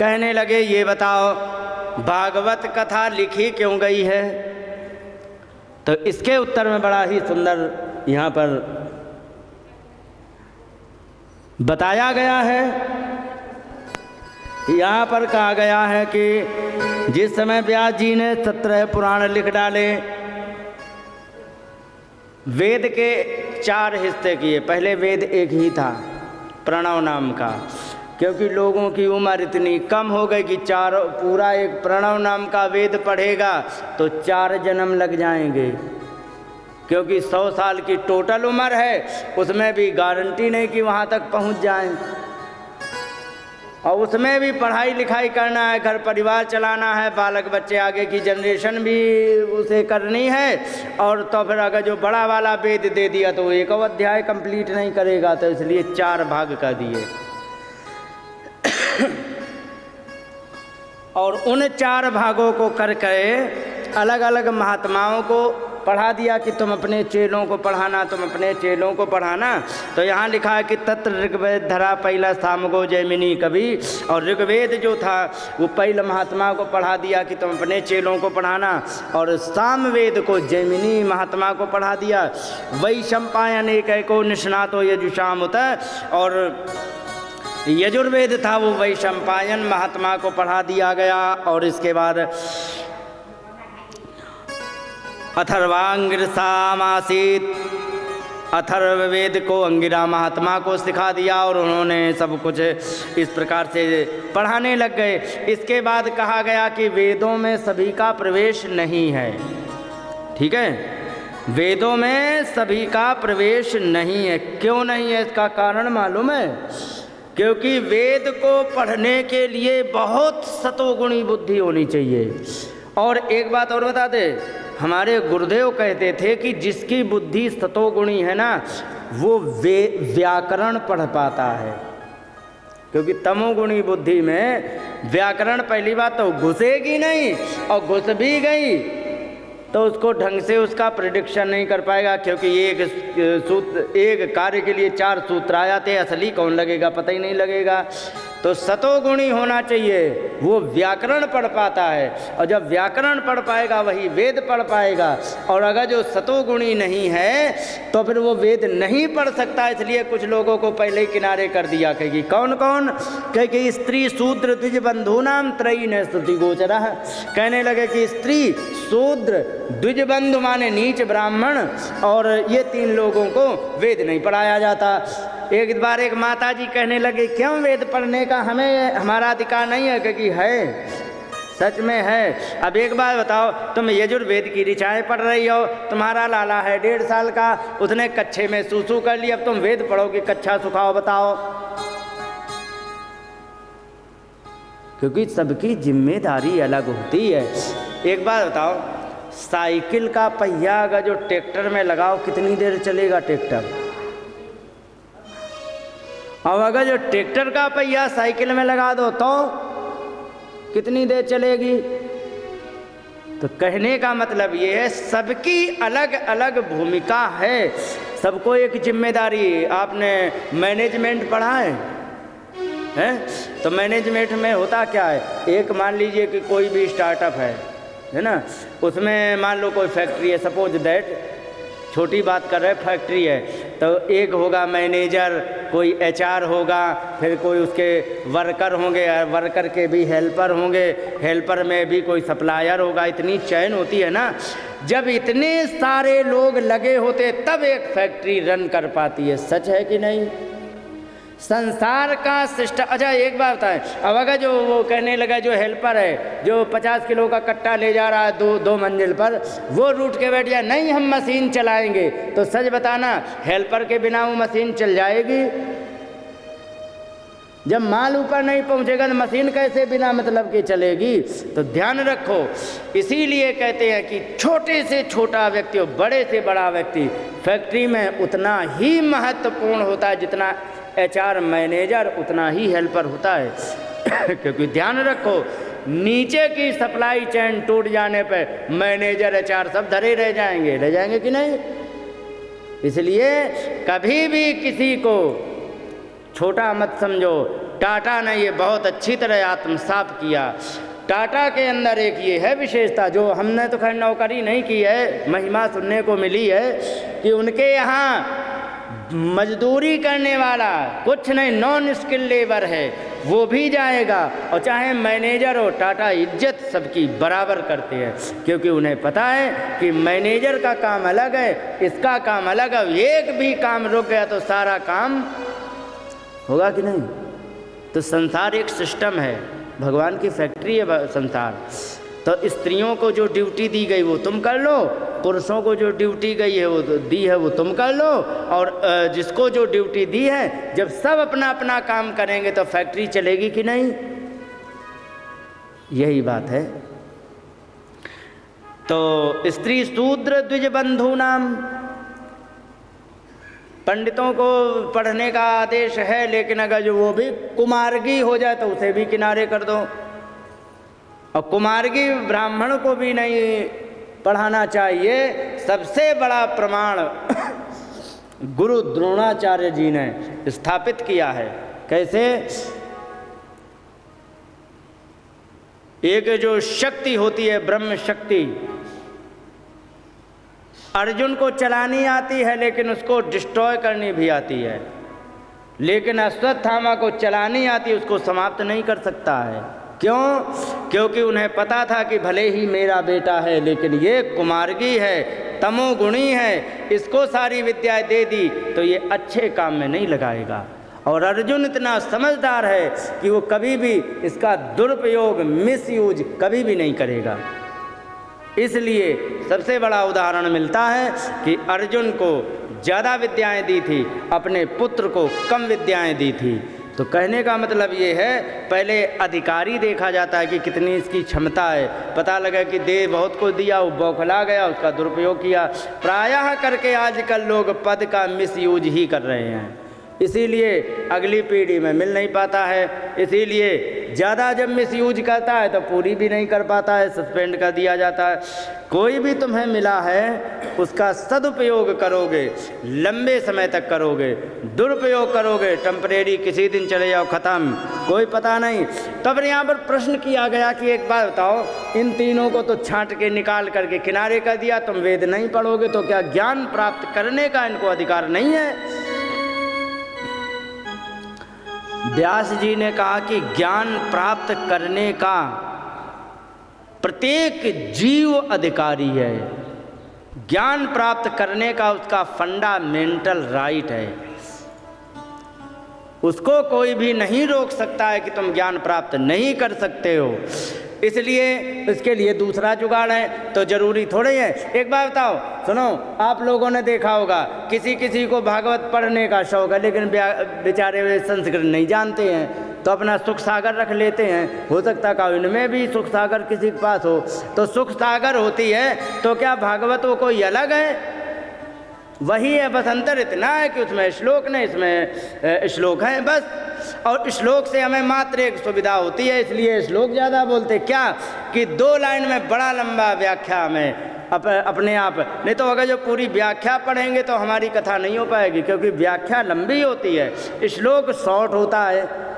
कहने लगे ये बताओ भागवत कथा लिखी क्यों गई है? तो इसके उत्तर में बड़ा ही सुंदर यहाँ पर बताया गया है। यहाँ पर कहा गया है कि जिस समय व्यास जी ने 17 पुराण लिख डाले, वेद के 4 हिस्से किए। पहले वेद एक ही था प्रणव नाम का, क्योंकि लोगों की उम्र इतनी कम हो गई कि पूरा एक प्रणव नाम का वेद पढ़ेगा तो 4 जन्म लग जाएंगे, क्योंकि 100 साल की टोटल उम्र है, उसमें भी गारंटी नहीं कि वहाँ तक पहुँच जाएं, और उसमें भी पढ़ाई लिखाई करना है, घर परिवार चलाना है, बालक बच्चे आगे की जनरेशन भी उसे करनी है। और तो फिर अगर जो बड़ा वाला वेद दे दिया तो एक अध्याय कंप्लीट नहीं करेगा, तो इसलिए 4 भाग कर दिए। और उन 4 भागों को करके अलग अलग महात्माओं को पढ़ा दिया कि तुम अपने चेलों को पढ़ाना, तुम अपने चेलों को पढ़ाना। तो यहाँ लिखा है कि तत्र ऋग्वेद धरा पहला सामगो जैमिनी कवि, और ऋग्वेद जो था वो पहले महात्मा को पढ़ा दिया कि तुम अपने चेलों को पढ़ाना, और सामवेद को जैमिनी महात्मा को पढ़ा दिया। वैशंपायन एक को निष्णातो यजुषाम होता, और यजुर्वेद था वो वैशंपायन महात्मा को पढ़ा दिया गया। और इसके बाद अथर्वांगिरसामासीत, अथर्ववेद को अंगिरा महात्मा को सिखा दिया, और उन्होंने सब कुछ इस प्रकार से पढ़ाने लग गए। इसके बाद कहा गया कि वेदों में सभी का प्रवेश नहीं है। ठीक है, वेदों में सभी का प्रवेश नहीं है। क्यों नहीं है? इसका कारण मालूम है? क्योंकि वेद को पढ़ने के लिए बहुत सतोगुणी बुद्धि होनी चाहिए। और एक बात और बता दे, हमारे गुरुदेव कहते थे कि जिसकी बुद्धि सतोगुणी है ना, वो व्याकरण पढ़ पाता है, क्योंकि तमोगुणी बुद्धि में व्याकरण पहली बात तो घुसेगी नहीं, और घुस भी गई तो उसको ढंग से उसका प्रेडिक्शन नहीं कर पाएगा, क्योंकि एक कार्य के लिए 4 सूत्र आ जाते हैं, असली कौन लगेगा पता ही नहीं लगेगा। तो सतोगुणी होना चाहिए, वो व्याकरण पढ़ पाता है, और जब व्याकरण पढ़ पाएगा वही वेद पढ़ पाएगा। और अगर जो सतोगुणी नहीं है तो फिर वो वेद नहीं पढ़ सकता। इसलिए कुछ लोगों को पहले ही किनारे कर दिया। कहेगी कौन कौन? कहे स्त्री शूद्र द्विज बंधुनाम त्रयी न स्तुति गोचरा। कहने लगे कि स्त्री शूद्र द्विज बंधु माने नीच ब्राह्मण, और ये 3 लोगों को वेद नहीं पढ़ाया जाता। एक बार एक माता जी कहने लगे क्यों वेद पढ़ने का हमारा अधिकार नहीं है? क्योंकि है, सच में है। अब एक बार बताओ, तुम यजुर्वेद की ऋचाएँ पढ़ रही हो, तुम्हारा लाला है 1.5 साल का, उसने कच्छे में सूसू कर लिया, अब तुम वेद पढ़ोगे कच्छा सुखाओ? बताओ। क्योंकि सबकी जिम्मेदारी अलग होती है। एक बार बताओ, साइकिल का पहिया अगर जो ट्रैक्टर में लगाओ कितनी देर चलेगा ट्रैक्टर? और अगर जो ट्रैक्टर का पहिया साइकिल में लगा दो तो कितनी देर चलेगी? तो कहने का मतलब ये है, सबकी अलग अलग भूमिका है, सबको एक जिम्मेदारी। आपने मैनेजमेंट पढ़ा है? तो मैनेजमेंट में होता क्या है? एक मान लीजिए कि कोई भी स्टार्टअप है ना, उसमें मान लो कोई फैक्ट्री है, सपोज दैट, छोटी बात कर रहे, फैक्ट्री है, तो एक होगा मैनेजर, कोई HR होगा, फिर कोई उसके वर्कर होंगे, वर्कर के भी हेल्पर होंगे, हेल्पर में भी कोई सप्लायर होगा। इतनी चैन होती है ना, जब इतने सारे लोग लगे होते तब एक फैक्ट्री रन कर पाती है। सच है कि नहीं? संसार का सिस्टम। अच्छा एक बात बताएं, अब अगर जो वो कहने लगा जो हेल्पर है, जो 50 किलो का कट्टा ले जा रहा है 2 मंजिल पर, वो रूठ के बैठ जाए नहीं हम मशीन चलाएंगे, तो सच बताना हेल्पर के बिना वो मशीन चल जाएगी? जब माल ऊपर नहीं पहुंचेगा तो मशीन कैसे बिना मतलब के चलेगी? तो ध्यान रखो। इसीलिए कहते हैं कि छोटे से छोटा व्यक्ति और बड़े से बड़ा व्यक्ति फैक्ट्री में उतना ही महत्वपूर्ण होता है जितना HR मैनेजर उतना ही हेल्पर होता है। क्योंकि ध्यान रखो, नीचे की सप्लाई चेन टूट जाने पर मैनेजर HR सब धरे रह जाएंगे कि नहीं? इसलिए कभी भी किसी को छोटा मत समझो। टाटा ने ये बहुत अच्छी तरह आत्मसात किया। टाटा के अंदर एक ये है विशेषता, जो हमने तो खैर नौकरी नहीं की है, महिमा सुनने को मिली है कि उनके यहाँ मजदूरी करने वाला कुछ नहीं, नॉन स्किल लेबर है, वो भी जाएगा, और चाहे मैनेजर हो, टाटा इज्जत सबकी बराबर करते हैं, क्योंकि उन्हें पता है कि मैनेजर का काम अलग है, इसका काम अलग है। एक भी काम रुक गया तो सारा काम होगा कि नहीं। तो संसार एक सिस्टम है, भगवान की फैक्ट्री है संसार। तो स्त्रियों को जो ड्यूटी दी गई वो तुम कर लो, पुरुषों को जो ड्यूटी गई है वो दी है वो तुम कर लो, और जिसको जो ड्यूटी दी है, जब सब अपना अपना काम करेंगे तो फैक्ट्री चलेगी कि नहीं। यही बात है। तो स्त्री शूद्र द्विज बंधु नाम, पंडितों को पढ़ने का आदेश है, लेकिन अगर जो वो भी कुमार्गी हो जाए तो उसे भी किनारे कर दो, और कुमार्गी ब्राह्मण को भी नहीं पढ़ाना चाहिए। सबसे बड़ा प्रमाण गुरु द्रोणाचार्य जी ने स्थापित किया है। कैसे? एक जो शक्ति होती है ब्रह्म शक्ति, अर्जुन को चलानी आती है लेकिन उसको डिस्ट्रॉय करनी भी आती है, लेकिन अश्वत्थामा को चलानी आती है, उसको समाप्त नहीं कर सकता है। क्यों? क्योंकि उन्हें पता था कि भले ही मेरा बेटा है लेकिन ये कुमार्गी है, तमोगुणी है, इसको सारी विद्याएं दे दी तो ये अच्छे काम में नहीं लगाएगा। और अर्जुन इतना समझदार है कि वो कभी भी इसका दुरुपयोग, मिसयूज कभी भी नहीं करेगा। इसलिए सबसे बड़ा उदाहरण मिलता है कि अर्जुन को ज़्यादा विद्याएं दी थी, अपने पुत्र को कम विद्याएं दी थी। तो कहने का मतलब ये है, पहले अधिकारी देखा जाता है कि कितनी इसकी क्षमता है। पता लगा कि दे बहुत कुछ दिया, वो बौखला गया, उसका दुरुपयोग किया। प्रायः करके आजकल लोग पद का मिसयूज ही कर रहे हैं, इसीलिए अगली पीढ़ी में मिल नहीं पाता है। इसीलिए ज़्यादा जब मिसयूज करता है तो पूरी भी नहीं कर पाता है, सस्पेंड कर दिया जाता है। कोई भी तुम्हें मिला है उसका सदुपयोग करोगे, लंबे समय तक करोगे, दुरुपयोग करोगे टेम्परेरी, किसी दिन चले जाओ, ख़त्म, कोई पता नहीं। तब यहाँ पर प्रश्न किया गया कि एक बात बताओ, इन तीनों को तो छांट के निकाल करके किनारे कर दिया, तुम वेद नहीं पढ़ोगे तो क्या ज्ञान प्राप्त करने का इनको अधिकार नहीं है? व्यास जी ने कहा कि ज्ञान प्राप्त करने का प्रत्येक जीव अधिकारी है। ज्ञान प्राप्त करने का उसका फंडामेंटल राइट है, उसको कोई भी नहीं रोक सकता है कि तुम ज्ञान प्राप्त नहीं कर सकते हो। इसलिए इसके लिए दूसरा जुगाड़ है, तो जरूरी थोड़े है। एक बात बताओ, सुनो, आप लोगों ने देखा होगा किसी किसी को भागवत पढ़ने का शौक है लेकिन बेचारे वे संस्कृत नहीं जानते हैं, तो अपना सुख सागर रख लेते हैं। हो सकता है इनमें भी सुख सागर किसी के पास हो, तो सुख सागर होती है तो क्या भागवत वो कोई अलग है? वही है, बस अंतर इतना है कि उसमें श्लोक नहीं, इसमें श्लोक हैं बस। और श्लोक से हमें मात्र एक सुविधा होती है, इसलिए श्लोक ज़्यादा बोलते। क्या कि 2 लाइन में बड़ा लंबा व्याख्या में अपने आप, नहीं तो अगर जो पूरी व्याख्या पढ़ेंगे तो हमारी कथा नहीं हो पाएगी, क्योंकि व्याख्या लंबी होती है, श्लोक शॉर्ट होता है।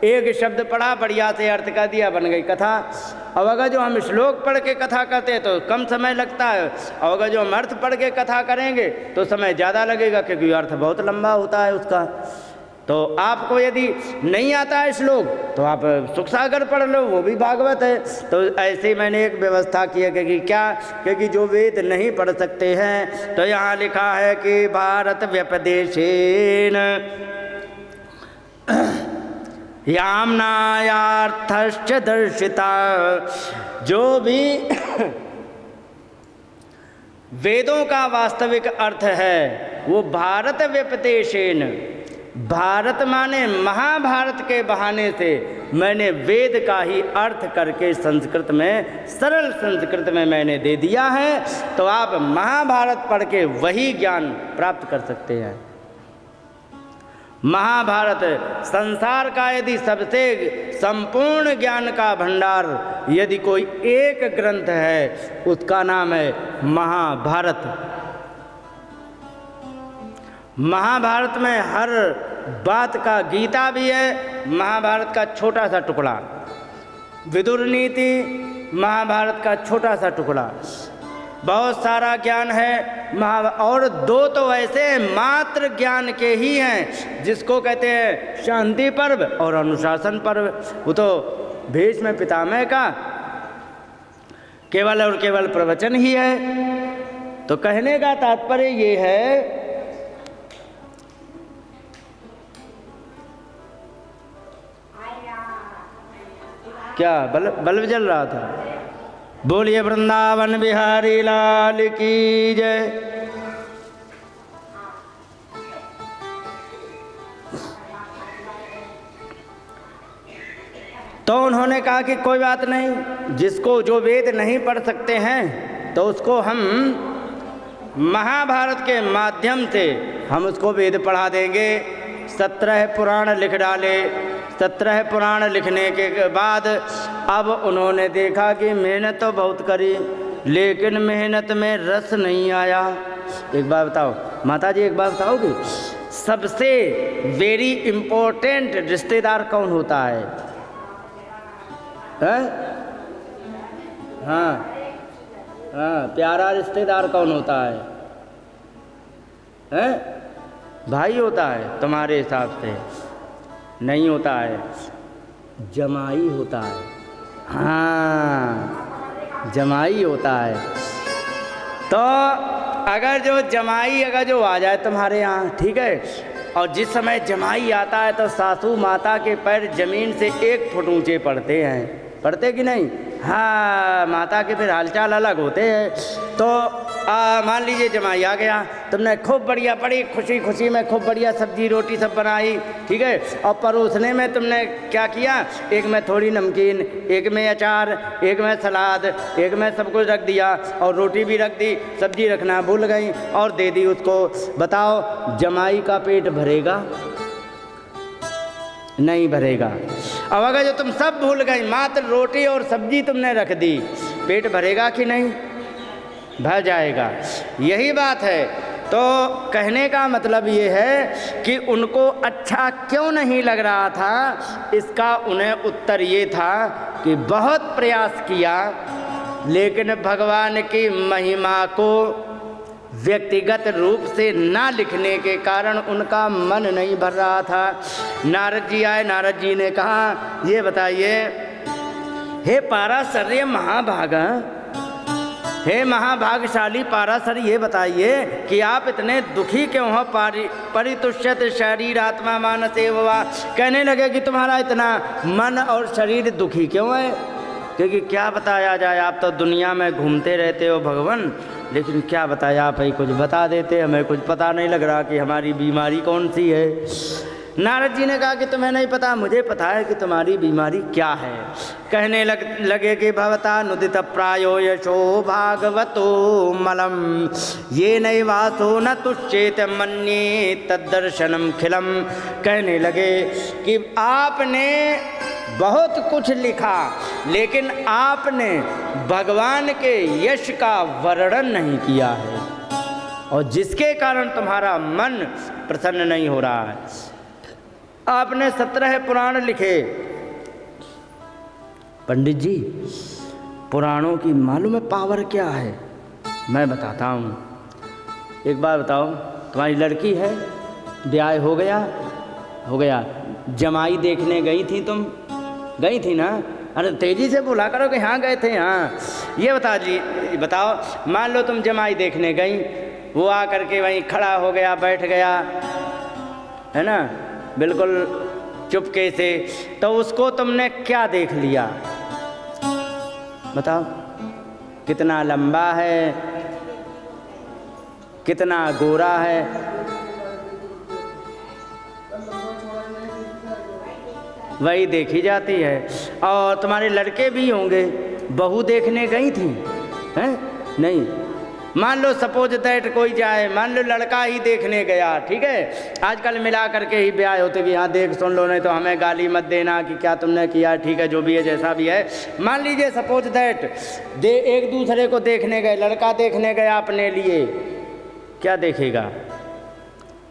एक शब्द पढ़ा, बढ़िया से अर्थ कर दिया, बन गई कथा। अब अगर जो हम श्लोक पढ़ के कथा करते हैं तो कम समय लगता है, और अगर जो हम अर्थ पढ़ के कथा करेंगे तो समय ज़्यादा लगेगा, क्योंकि अर्थ बहुत लंबा होता है उसका। तो आपको यदि नहीं आता है श्लोक तो आप सुख सागर पढ़ लो, वो भी भागवत है। तो ऐसे मैंने एक व्यवस्था की है कि क्या, क्योंकि जो वेद नहीं पढ़ सकते हैं, तो यहाँ लिखा है कि भारत व्यपदेशेन याम्नायार्थश्च दर्शिता, जो भी वेदों का वास्तविक अर्थ है वो भारत व्यपदेशेन, भारत माने महाभारत के बहाने से मैंने वेद का ही अर्थ करके संस्कृत में, सरल संस्कृत में मैंने दे दिया है। तो आप महाभारत पढ़ के वही ज्ञान प्राप्त कर सकते हैं। महाभारत संसार का यदि सबसे संपूर्ण ज्ञान का भंडार यदि कोई एक ग्रंथ है, उसका नाम है महाभारत। महाभारत में हर बात का गीता भी है, महाभारत का छोटा सा टुकड़ा, विदुर नीति महाभारत का छोटा सा टुकड़ा, बहुत सारा ज्ञान है और दो तो ऐसे मात्र ज्ञान के ही हैं जिसको कहते हैं शांति पर्व और अनुशासन पर्व। वो तो भीष्म पितामह का केवल और केवल प्रवचन ही है। तो कहने का तात्पर्य ये है क्या बल्ब जल रहा था। बोलिए वृंदावन बिहारी लाल की जय। तो उन्होंने कहा कि कोई बात नहीं, जिसको जो वेद नहीं पढ़ सकते हैं तो उसको हम महाभारत के माध्यम से हम उसको वेद पढ़ा देंगे। 17 पुराण लिख डाले। 17 पुराण लिखने के बाद अब उन्होंने देखा कि मेहनत तो बहुत करी लेकिन मेहनत में रस नहीं आया। एक बात बताओ माता जी, एक बात बताओगी, सबसे वेरी इम्पोर्टेंट रिश्तेदार कौन होता है? हाँ हाँ, प्यारा रिश्तेदार कौन होता है? हैं? भाई होता है तुम्हारे हिसाब से? नहीं होता है, जमाई होता है। हाँ, जमाई होता है। तो अगर जो जमाई अगर जो आ जाए तुम्हारे यहाँ, ठीक है, और जिस समय जमाई आता है तो सासू माता के पैर जमीन से 1 फुट ऊंचे पड़ते हैं। पढ़ते कि नहीं? हाँ, माता के फिर हालचाल अलग होते हैं। तो मान लीजिए जमाई आ गया, तुमने खूब बढ़िया बड़ी खुशी खुशी में खूब बढ़िया सब्जी रोटी सब बनाई, ठीक है, और परोसने में तुमने क्या किया, एक में थोड़ी नमकीन, एक में अचार, एक में सलाद, एक में सब कुछ रख दिया और रोटी भी रख दी, सब्जी रखना भूल गई और दे दी उसको। बताओ जमाई का पेट भरेगा? नहीं भरेगा। अब अगर जो तुम सब भूल गई, मात्र रोटी और सब्जी तुमने रख दी, पेट भरेगा कि नहीं? भर जाएगा। यही बात है। तो कहने का मतलब ये है कि उनको अच्छा क्यों नहीं लग रहा था, इसका उन्हें उत्तर ये था कि बहुत प्रयास किया लेकिन भगवान की महिमा को व्यक्तिगत रूप से ना लिखने के कारण उनका मन नहीं भर रहा था। नारद जी आए, नारद जी ने कहा ये बताइए, हे पाराशर्य महाभागा, हे महाभागशाली पाराशर, ये बताइए कि आप इतने दुखी क्यों हो? परितुष्यत शरीर आत्मा मानस एवं। कहने लगे कि तुम्हारा इतना मन और शरीर दुखी क्यों है? क्योंकि क्या बताया जाए, आप तो दुनिया में घूमते रहते हो भगवान, लेकिन क्या बताया, आप ही कुछ बता देते, हमें कुछ पता नहीं लग रहा कि हमारी बीमारी कौन सी है। नारद जी ने कहा कि तुम्हें नहीं पता, मुझे पता है कि तुम्हारी बीमारी क्या है। कहने लगे कि भवता नुदित प्रायो यशो भागवतो मलम, ये नैवासो न तुश्चेत मन्ये तद्दर्शनम खिलम। कहने लगे कि आपने बहुत कुछ लिखा लेकिन आपने भगवान के यश का वर्णन नहीं किया है, और जिसके कारण तुम्हारा मन प्रसन्न नहीं हो रहा है। आपने 17 पुराण लिखे। पंडित जी, पुराणों की मालूम है पावर क्या है? मैं बताता हूँ। एक बार बताओ, तुम्हारी लड़की है, ब्याह हो गया? हो गया। जमाई देखने गई थी तुम? गई थी ना? अरे तेजी से बोला करो कि हाँ गए थे। हाँ, ये बताओ, मान लो तुम जमाई देखने गई, वो आ करके वहीं खड़ा हो गया, बैठ गया, है ना, बिल्कुल चुपके से, तो उसको तुमने क्या देख लिया? बताओ, कितना लंबा है, कितना गोरा है, वही देखी जाती है। और तुम्हारे लड़के भी होंगे, बहू देखने गई थी, हैं? नहीं। मान लो सपोज दैट कोई जाए, मान लो लड़का ही देखने गया, ठीक है, आजकल मिला करके ही ब्याह होते कि हाँ देख सुन लो, नहीं तो हमें गाली मत देना कि क्या तुमने किया, ठीक है, जो भी है जैसा भी है। मान लीजिए सपोज दैट एक दूसरे को देखने गए, लड़का देखने गया अपने लिए, क्या देखेगा?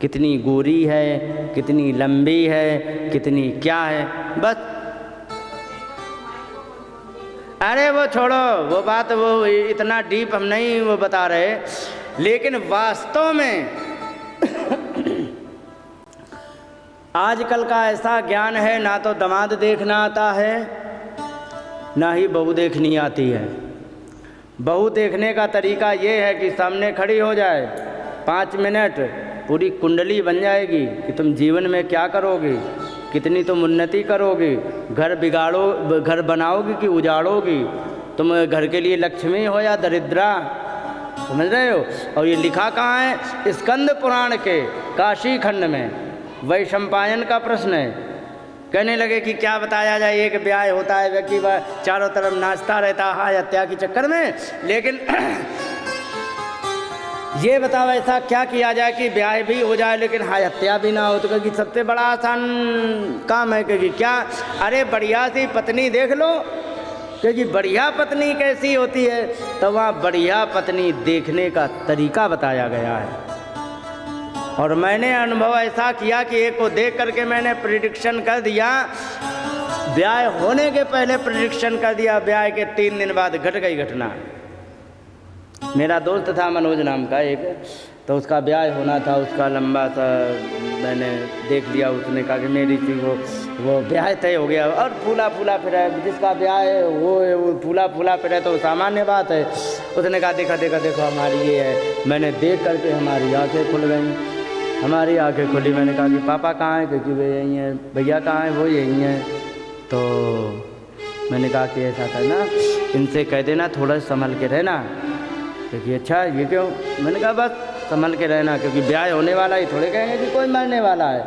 कितनी गोरी है, कितनी लंबी है, कितनी क्या है, बस। अरे वो छोड़ो, वो बात वो इतना डीप हम नहीं वो बता रहे, लेकिन वास्तव में आजकल का ऐसा ज्ञान है, ना तो दामाद देखना आता है, ना ही बहू देखनी आती है। बहू देखने का तरीका ये है कि सामने खड़ी हो जाए, 5 मिनट पूरी कुंडली बन जाएगी कि तुम जीवन में क्या करोगे, कितनी तुम उन्नति करोगे, घर बिगाड़ो, घर बनाओगी कि उजाड़ोगी, तुम घर के लिए लक्ष्मी हो या दरिद्रा, समझ रहे हो। और ये लिखा कहाँ है? स्कंद पुराण के काशी खंड में वैशंपायन का प्रश्न है। कहने लगे कि क्या बताया जाए, एक ब्याह होता है, व्यक्ति चारों तरफ नाचता रहता है हत्या के चक्कर में, लेकिन ये बताओ ऐसा क्या किया जाए कि ब्याह भी हो जाए लेकिन हत्या भी ना हो। तो कहेगी सबसे बड़ा आसान काम है। कहेगी क्या? अरे बढ़िया सी पत्नी देख लो। कहेगी बढ़िया पत्नी कैसी होती है? तो वहाँ बढ़िया पत्नी देखने का तरीका बताया गया है। और मैंने अनुभव ऐसा किया कि एक को देख करके मैंने प्रिडिक्शन कर दिया, ब्याह होने के पहले प्रिडिक्शन कर दिया, ब्याह के 3 दिन बाद घट गई घटना। मेरा दोस्त था मनोज नाम का एक, तो उसका ब्याह होना था, उसका लंबा सा मैंने देख लिया। उसने कहा कि मेरी थी वो ब्याह तय हो गया। और फूला फूला फिरा, जिसका ब्याह है वो फूला फूला फिरा तो सामान्य बात है। उसने कहा देखा देखा देखो हमारी ये है। मैंने देख करके हमारी आंखें खुल गई, हमारी आंखें खुली। मैंने कहा कि पापा कहाँ हैं? क्योंकि वे यहीं हैं। भैया कहाँ हैं? वो यहीं हैं। तो मैंने कहा कि ऐसा करना, इनसे कह देना थोड़ा संभल के रहना। क्योंकि अच्छा ये क्यों? मैंने कहा बस संभल के रहना, क्योंकि ब्याह होने वाला ही थोड़े कहेंगे कि कोई मरने वाला है,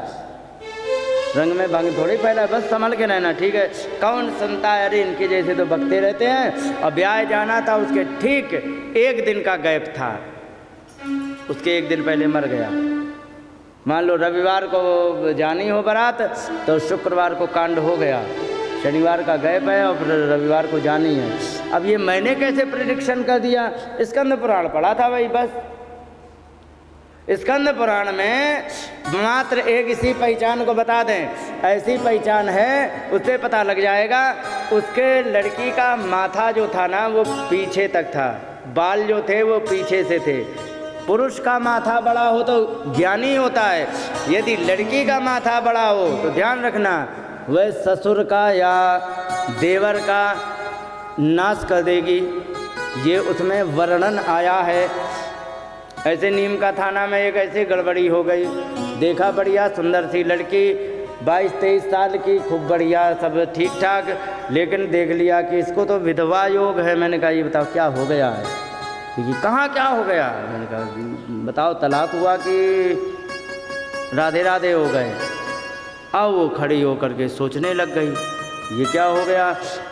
रंग में भंग थोड़ी फैला है, बस संभल के रहना। ठीक है, कौन सुनता है? अरे इनके जैसे तो बकते रहते हैं। और ब्याह जाना था, उसके ठीक 1 दिन का गैप था, उसके 1 दिन पहले मर गया। मान लो रविवार को जानी हो बारात, तो शुक्रवार को कांड हो गया, शनिवार का गैप है और फिर रविवार को जानी है। अब ये मैंने कैसे प्रिडिक्शन कर दिया? स्कंद पुराण पढ़ा था भाई, बस। स्कंद पुराण में मात्र एक इसी पहचान को बता दें, ऐसी पहचान है, उससे पता लग जाएगा। उसके लड़की का माथा जो था ना वो पीछे तक था, बाल जो थे वो पीछे से थे। पुरुष का माथा बड़ा हो तो ज्ञानी होता है, यदि लड़की का माथा बड़ा हो तो ध्यान रखना वह ससुर का या देवर का नाश कर देगी। ये उसमें वर्णन आया है। ऐसे नीम का थाना में एक ऐसी गड़बड़ी हो गई, देखा बढ़िया सुंदर सी लड़की 22-23 साल की, खूब बढ़िया सब ठीक ठाक, लेकिन देख लिया कि इसको तो विधवा योग है। मैंने कहा ये बताओ क्या हो गया है? क्योंकि कहाँ क्या हो गया? मैंने कहा बताओ तलाक हुआ कि राधे राधे हो गए? अब वो खड़ी होकर के सोचने लग गई ये क्या हो गया।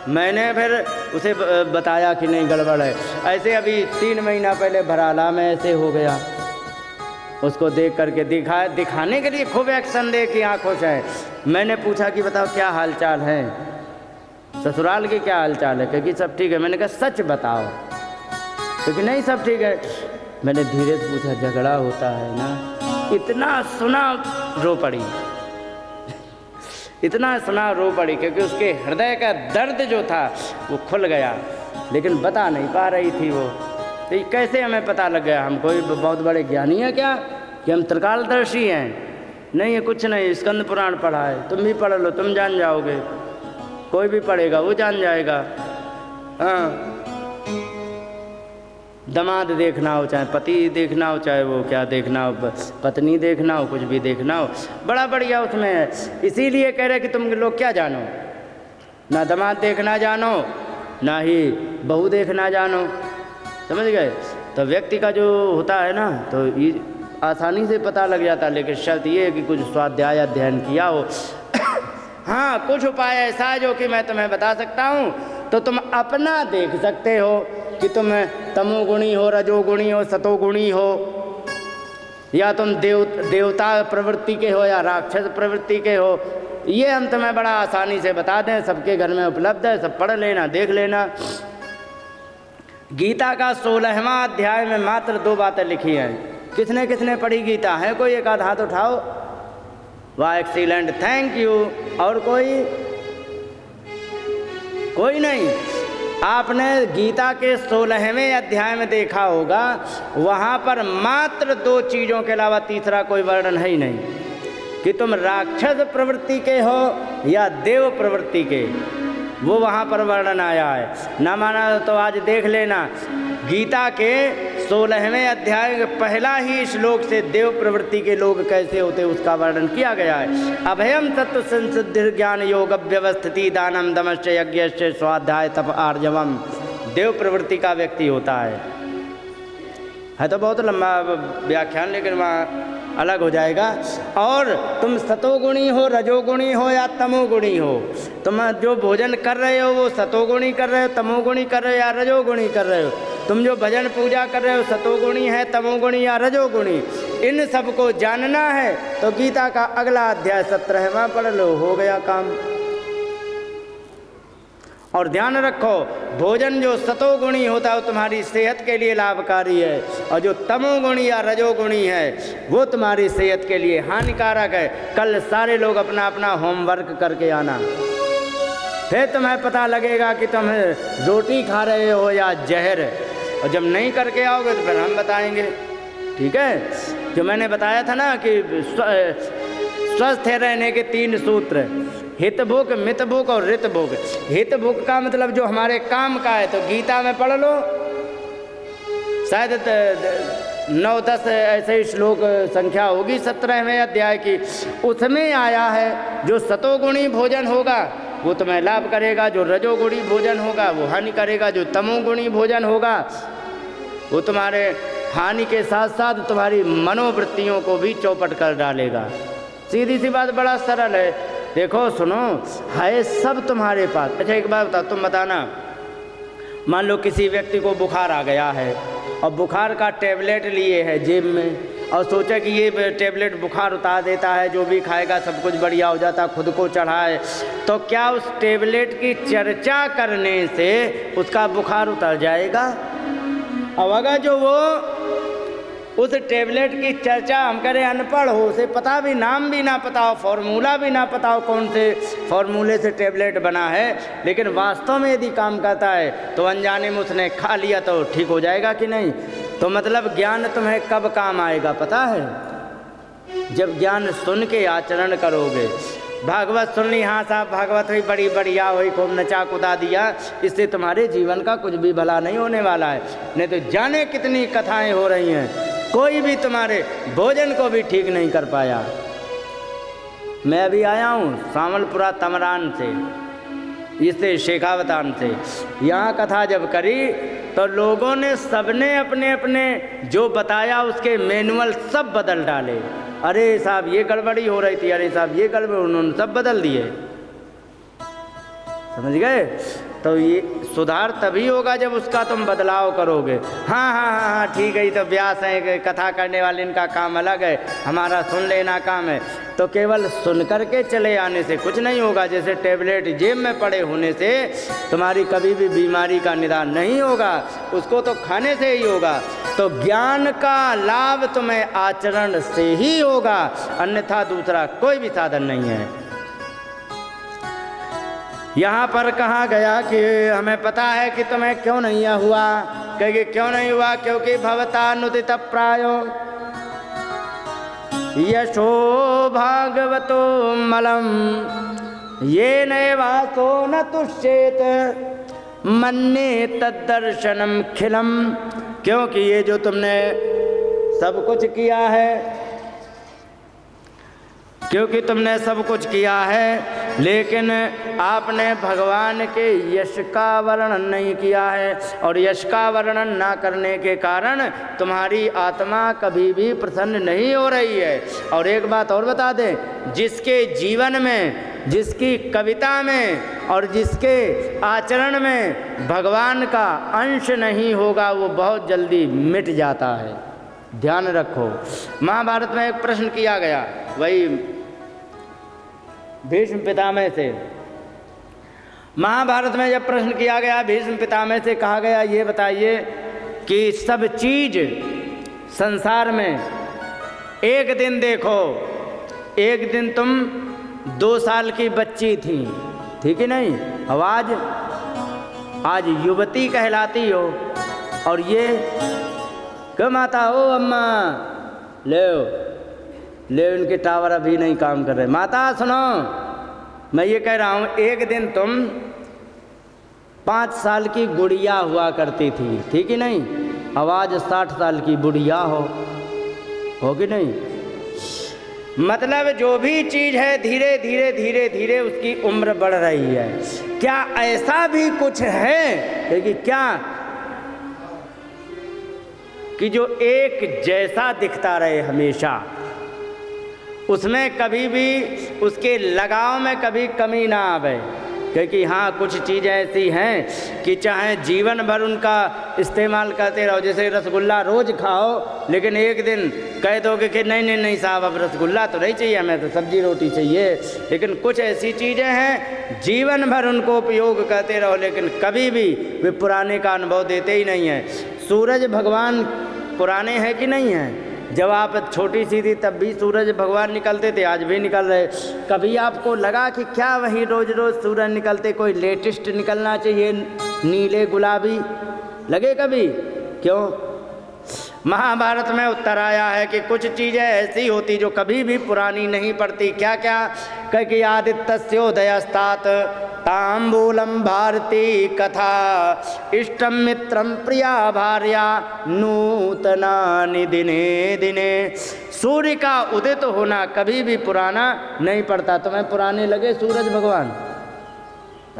मैंने फिर उसे बताया कि नहीं गड़बड़ है। ऐसे अभी 3 महीना पहले भराला में ऐसे हो गया, उसको देख करके दिखाने के लिए खूब एक्शन दे कि आँखों से। मैंने पूछा कि बताओ क्या हालचाल है, ससुराल की क्या हालचाल है? क्योंकि सब ठीक है। मैंने कहा सच बताओ, क्योंकि नहीं सब ठीक है। मैंने धीरे से पूछा झगड़ा होता है ना? इतना सुना रो पड़ी, इतना सुना रो पड़ी, क्योंकि उसके हृदय का दर्द जो था वो खुल गया, लेकिन बता नहीं पा रही थी वो। तो ये कैसे हमें पता लग गया? हम कोई बहुत बड़े ज्ञानी हैं क्या कि हम त्रिकालदर्शी हैं? नहीं है, कुछ नहीं। स्कंद पुराण पढ़ा है, तुम भी पढ़ लो, तुम जान जाओगे। कोई भी पढ़ेगा वो जान जाएगा। हाँ, दामाद देखना हो, चाहे पति देखना हो, चाहे वो क्या देखना हो, पत्नी देखना हो, कुछ भी देखना हो, बड़ा बढ़िया उसमें है। इसीलिए कह रहे कि तुम लोग क्या जानो, ना दामाद देखना जानो, ना ही बहू देखना जानो, समझ गए? तो व्यक्ति का जो होता है ना, तो ये आसानी से पता लग जाता, लेकिन शर्त ये है कि कुछ स्वाध्याय अध्ययन किया हो। हाँ, कुछ उपाय ऐसा है जो कि मैं तुम्हें बता सकता हूँ, तो तुम अपना देख सकते हो कि तुम तमोगुणी हो, रजोगुणी हो, सतोगुणी हो, या तुम देवता प्रवृत्ति के हो या राक्षस प्रवृत्ति के हो। ये हम तुम्हें बड़ा आसानी से बता दें, सबके घर में उपलब्ध है, सब पढ़ लेना, देख लेना। गीता का 16वां अध्याय में मात्र 2 बातें लिखी हैं। किसने किसने पढ़ी गीता है? कोई एक आध हाथ उठाओ। वाह, एक्सीलेंट, थैंक यू। और कोई? कोई नहीं। आपने गीता के 16वें अध्याय में देखा होगा, वहाँ पर मात्र 2 चीज़ों के अलावा तीसरा कोई वर्णन है ही नहीं, कि तुम राक्षस प्रवृत्ति के हो या देव प्रवृत्ति के। वो वहाँ पर वर्णन आया है। ना माना तो आज देख लेना, गीता के 16वें अध्याय के पहला ही श्लोक से देव प्रवृत्ति के लोग कैसे होते उसका वर्णन किया गया है। अभयम तत्व संसिद्धि ज्ञान योग व्यवस्थिति दानम दमश्च यज्ञश्च स्वाध्याय तप आर्जवम। देव प्रवृत्ति का व्यक्ति होता है तो बहुत लंबा व्याख्यान, लेकिन वहाँ अलग हो जाएगा। और तुम सतोगुणी हो, रजोगुणी हो या तमोगुणी हो, तुम जो भोजन कर रहे हो वो सतोगुणी कर रहे हो, तमोगुणी कर रहे हो या रजोगुणी कर रहे हो, तुम जो भजन पूजा कर रहे हो सतोगुणी है, तमोगुणी या रजोगुणी, इन सबको जानना है तो गीता का अगला अध्याय 17वां पढ़ लो, हो गया काम। और ध्यान रखो, भोजन जो सतोगुणी होता है वो तुम्हारी सेहत के लिए लाभकारी है, और जो तमोगुणी या रजोगुणी है वो तुम्हारी सेहत के लिए हानिकारक है। कल सारे लोग अपना अपना होमवर्क करके आना, फिर तुम्हें पता लगेगा कि तुम रोटी खा रहे हो या जहर। और जब नहीं करके आओगे तो फिर हम बताएंगे, ठीक है? जो मैंने बताया था ना कि स्वस्थ रहने के 3 सूत्र, हित भोग, मित भोग और ऋत भोग। हित भोग का मतलब जो हमारे काम का है, तो गीता में पढ़ लो, शायद 9-10 ऐसे ही श्लोक संख्या होगी 17वें अध्याय की, उसमें आया है जो सतोगुणी भोजन होगा वो तुम्हें लाभ करेगा, जो रजोगुणी भोजन होगा वो हानि करेगा, जो तमोगुणी भोजन होगा वो तुम्हारे हानि के साथ साथ तुम्हारी मनोवृत्तियों को भी चौपट कर डालेगा। सीधी सी बात, बड़ा सरल है। देखो सुनो, है सब तुम्हारे पास। अच्छा एक बात बता, तुम बताना, मान लो किसी व्यक्ति को बुखार आ गया है और बुखार का टेबलेट लिए है जेब में, और सोचा कि ये टेबलेट बुखार उतार देता है, जो भी खाएगा सब कुछ बढ़िया हो जाता, खुद को चढ़ाए, तो क्या उस टेबलेट की चर्चा करने से उसका बुखार उतर जाएगा? अब अगर जो वो उस टेबलेट की चर्चा हम करें, अनपढ़ हो, उसे पता भी, नाम भी ना पता हो, फॉर्मूला भी ना पता हो कौन से फॉर्मूले से टेबलेट बना है, लेकिन वास्तव में यदि काम करता है तो अनजाने में उसने खा लिया तो ठीक हो जाएगा कि नहीं? तो मतलब ज्ञान तुम्हें कब काम आएगा पता है? जब ज्ञान सुन के आचरण करोगे। भागवत सुन ली, हाँ साहब भागवत हुई, बड़ी बढ़िया हुई, खूब नचा कुदा दिया, इससे तुम्हारे जीवन का कुछ भी भला नहीं होने वाला है। नहीं तो जाने कितनी कथाएं हो रही हैं, कोई भी तुम्हारे भोजन को भी ठीक नहीं कर पाया। मैं अभी आया हूँ सावलपुरा तमरान से, इससे शेखावतान से। यहाँ कथा जब करी तो लोगों ने सबने अपने अपने जो बताया उसके मैनुअल सब बदल डाले। अरे साहब ये गड़बड़ी हो रही थी, अरे साहब ये गड़बड़ी, उन्होंने सब बदल दिए। समझ गए? तो ये सुधार तभी होगा जब उसका तुम बदलाव करोगे। हाँ हाँ हाँ हाँ ठीक है, ये तो व्यास है, कथा करने वाले, इनका काम अलग है, हमारा सुन लेना काम है। तो केवल सुन करके चले आने से कुछ नहीं होगा। जैसे टेबलेट जेब में पड़े होने से तुम्हारी कभी भी बीमारी का निदान नहीं होगा, उसको तो खाने से ही होगा। तो ज्ञान का लाभ तुम्हें आचरण से ही होगा, अन्यथा दूसरा कोई भी साधन नहीं है। यहाँ पर कहा गया कि हमें पता है कि तुम्हें क्यों नहीं हुआ, कहेंगे क्यों नहीं हुआ? क्योंकि भवतानुदित प्रायो यशो भागवतो मलम ये नैवासो न तुष्येत मन्ये तद्दर्शनम खिलम। क्योंकि ये जो तुमने सब कुछ किया है, क्योंकि तुमने सब कुछ किया है लेकिन आपने भगवान के यश का वर्णन नहीं किया है, और यश का वर्णन ना करने के कारण तुम्हारी आत्मा कभी भी प्रसन्न नहीं हो रही है। और एक बात और बता दें, जिसके जीवन में, जिसकी कविता में और जिसके आचरण में भगवान का अंश नहीं होगा वो बहुत जल्दी मिट जाता है। ध्यान रखो। महाभारत में एक प्रश्न किया गया, वही भीष्म पितामह से। महाभारत में जब प्रश्न किया गया भीष्म पितामह से, कहा गया ये बताइए कि सब चीज संसार में एक दिन देखो, एक दिन तुम 2 साल की बच्ची थी, ठीक है नहीं, अब आज युवती कहलाती हो, और ये क्यों माता हो अम्मा, ले उनके टावर अभी नहीं काम कर रहे। माता सुनो, मैं ये कह रहा हूँ, एक दिन तुम 5 साल की गुड़िया हुआ करती थी, ठीक है नहीं, आवाज 60 साल की बुढ़िया हो कि नहीं। मतलब जो भी चीज है धीरे धीरे धीरे धीरे उसकी उम्र बढ़ रही है। क्या ऐसा भी कुछ है कि क्या कि जो एक जैसा दिखता रहे हमेशा, उसमें कभी भी उसके लगाव में कभी कमी ना आवे। क्योंकि हाँ, कुछ चीज़ें ऐसी हैं कि चाहे जीवन भर उनका इस्तेमाल करते रहो। जैसे रसगुल्ला रोज़ खाओ, लेकिन एक दिन कह दोगे कि नहीं साहब, अब रसगुल्ला तो नहीं चाहिए, हमें तो सब्जी रोटी चाहिए। लेकिन कुछ ऐसी चीज़ें हैं जीवन भर उनको उपयोग करते रहो, लेकिन कभी भी वे पुराने का अनुभव देते ही नहीं हैं। सूरज भगवान पुराने हैं कि नहीं हैं? जब आप छोटी सी थी तब भी सूरज भगवान निकलते थे, आज भी निकल रहे। कभी आपको लगा कि क्या वही रोज़ रोज़ सूरज निकलते, कोई लेटेस्ट निकलना चाहिए, नीले गुलाबी लगे कभी? क्यों? महाभारत में उत्तर आया है कि कुछ चीज़ें ऐसी होती जो कभी भी पुरानी नहीं पड़ती। क्या क्या? क्योंकि आदित्यस्योदयस्तात् तांबूलम भारती कथा इष्टम मित्रम प्रिया भार्या नूतनानि दिने दिने। सूर्य का उदित होना कभी भी पुराना नहीं पड़ता। तुम्हें पुराने लगे सूरज भगवान?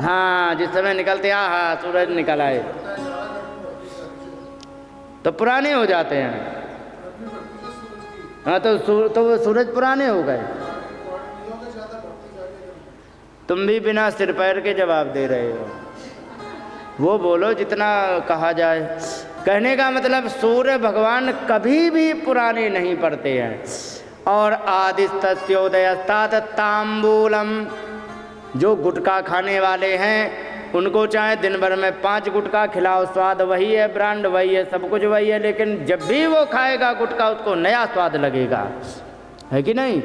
हाँ, जिस समय निकलते हाँ सूरज निकल आए तो पुराने हो जाते हैं। हाँ, तो वो सूरज पुराने हो गए। तुम भी बिना सिर पैर के जवाब दे रहे हो। वो बोलो जितना कहा जाए। कहने का मतलब सूर्य भगवान कभी भी पुराने नहीं पड़ते हैं। और आदित्यस्योदयस्तात् तांबूलम, जो गुटखा खाने वाले हैं उनको चाहे दिन भर में 5 गुटखा खिलाओ, स्वाद वही है, ब्रांड वही है, सब कुछ वही है, लेकिन जब भी वो खाएगा गुटखा उसको नया स्वाद लगेगा, है कि नहीं?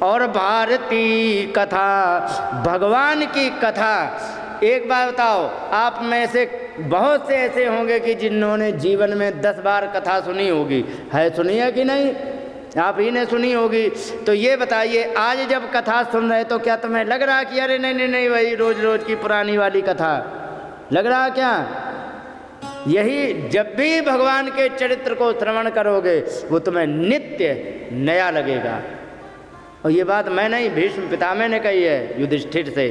और भारती कथा, भगवान की कथा। एक बात बताओ, आप में से बहुत से ऐसे होंगे कि जिन्होंने जीवन में 10 बार कथा सुनी होगी, है सुनी है कि नहीं? आप ही ने सुनी होगी। तो ये बताइए, आज जब कथा सुन रहे तो क्या तुम्हें लग रहा कि अरे नहीं वही रोज रोज की पुरानी वाली कथा लग रहा क्या? यही जब भी भगवान के चरित्र को श्रवण करोगे वो तुम्हें नित्य नया लगेगा। और ये बात मैं नहीं, भीष्म पितामह ने कही है युधिष्ठिर से।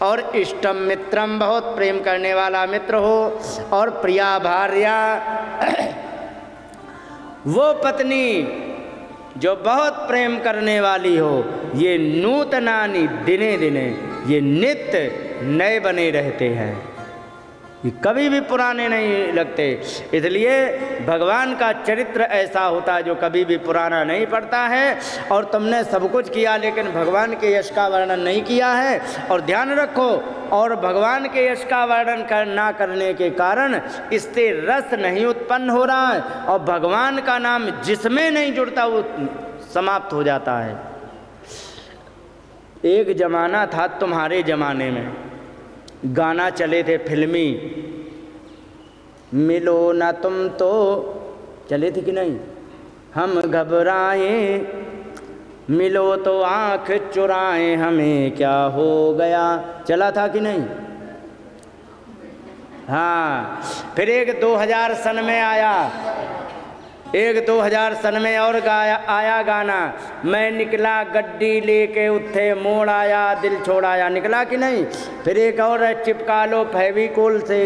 और इष्टम मित्रम, बहुत प्रेम करने वाला मित्र हो। और प्रिया भार्या, वो पत्नी जो बहुत प्रेम करने वाली हो। ये नूतनानि दिने दिने, ये नित्य नए बने रहते हैं, ये कभी भी पुराने नहीं लगते। इसलिए भगवान का चरित्र ऐसा होता है जो कभी भी पुराना नहीं पड़ता है। और तुमने सब कुछ किया लेकिन भगवान के यश का वर्णन नहीं किया है। और ध्यान रखो, और भगवान के यश का वर्णन ना करने के कारण इससे रस नहीं उत्पन्न हो रहा है, और भगवान का नाम जिसमें नहीं जुड़ता वो समाप्त हो जाता है। एक जमाना था, तुम्हारे जमाने में गाना चले थे फिल्मी, मिलो ना तुम तो चले थे कि नहीं? हम घबराए, मिलो तो आँख चुराए, हमें क्या हो गया, चला था कि नहीं? हाँ, फिर एक 2000 सन में आया, एक 2000 सन में और आया गाना, मैं निकला गड्डी लेके उत्थे मोड़ आया, दिल छोड़ाया, निकला कि नहीं? फिर एक और है, चिपका लो फेविकोल से,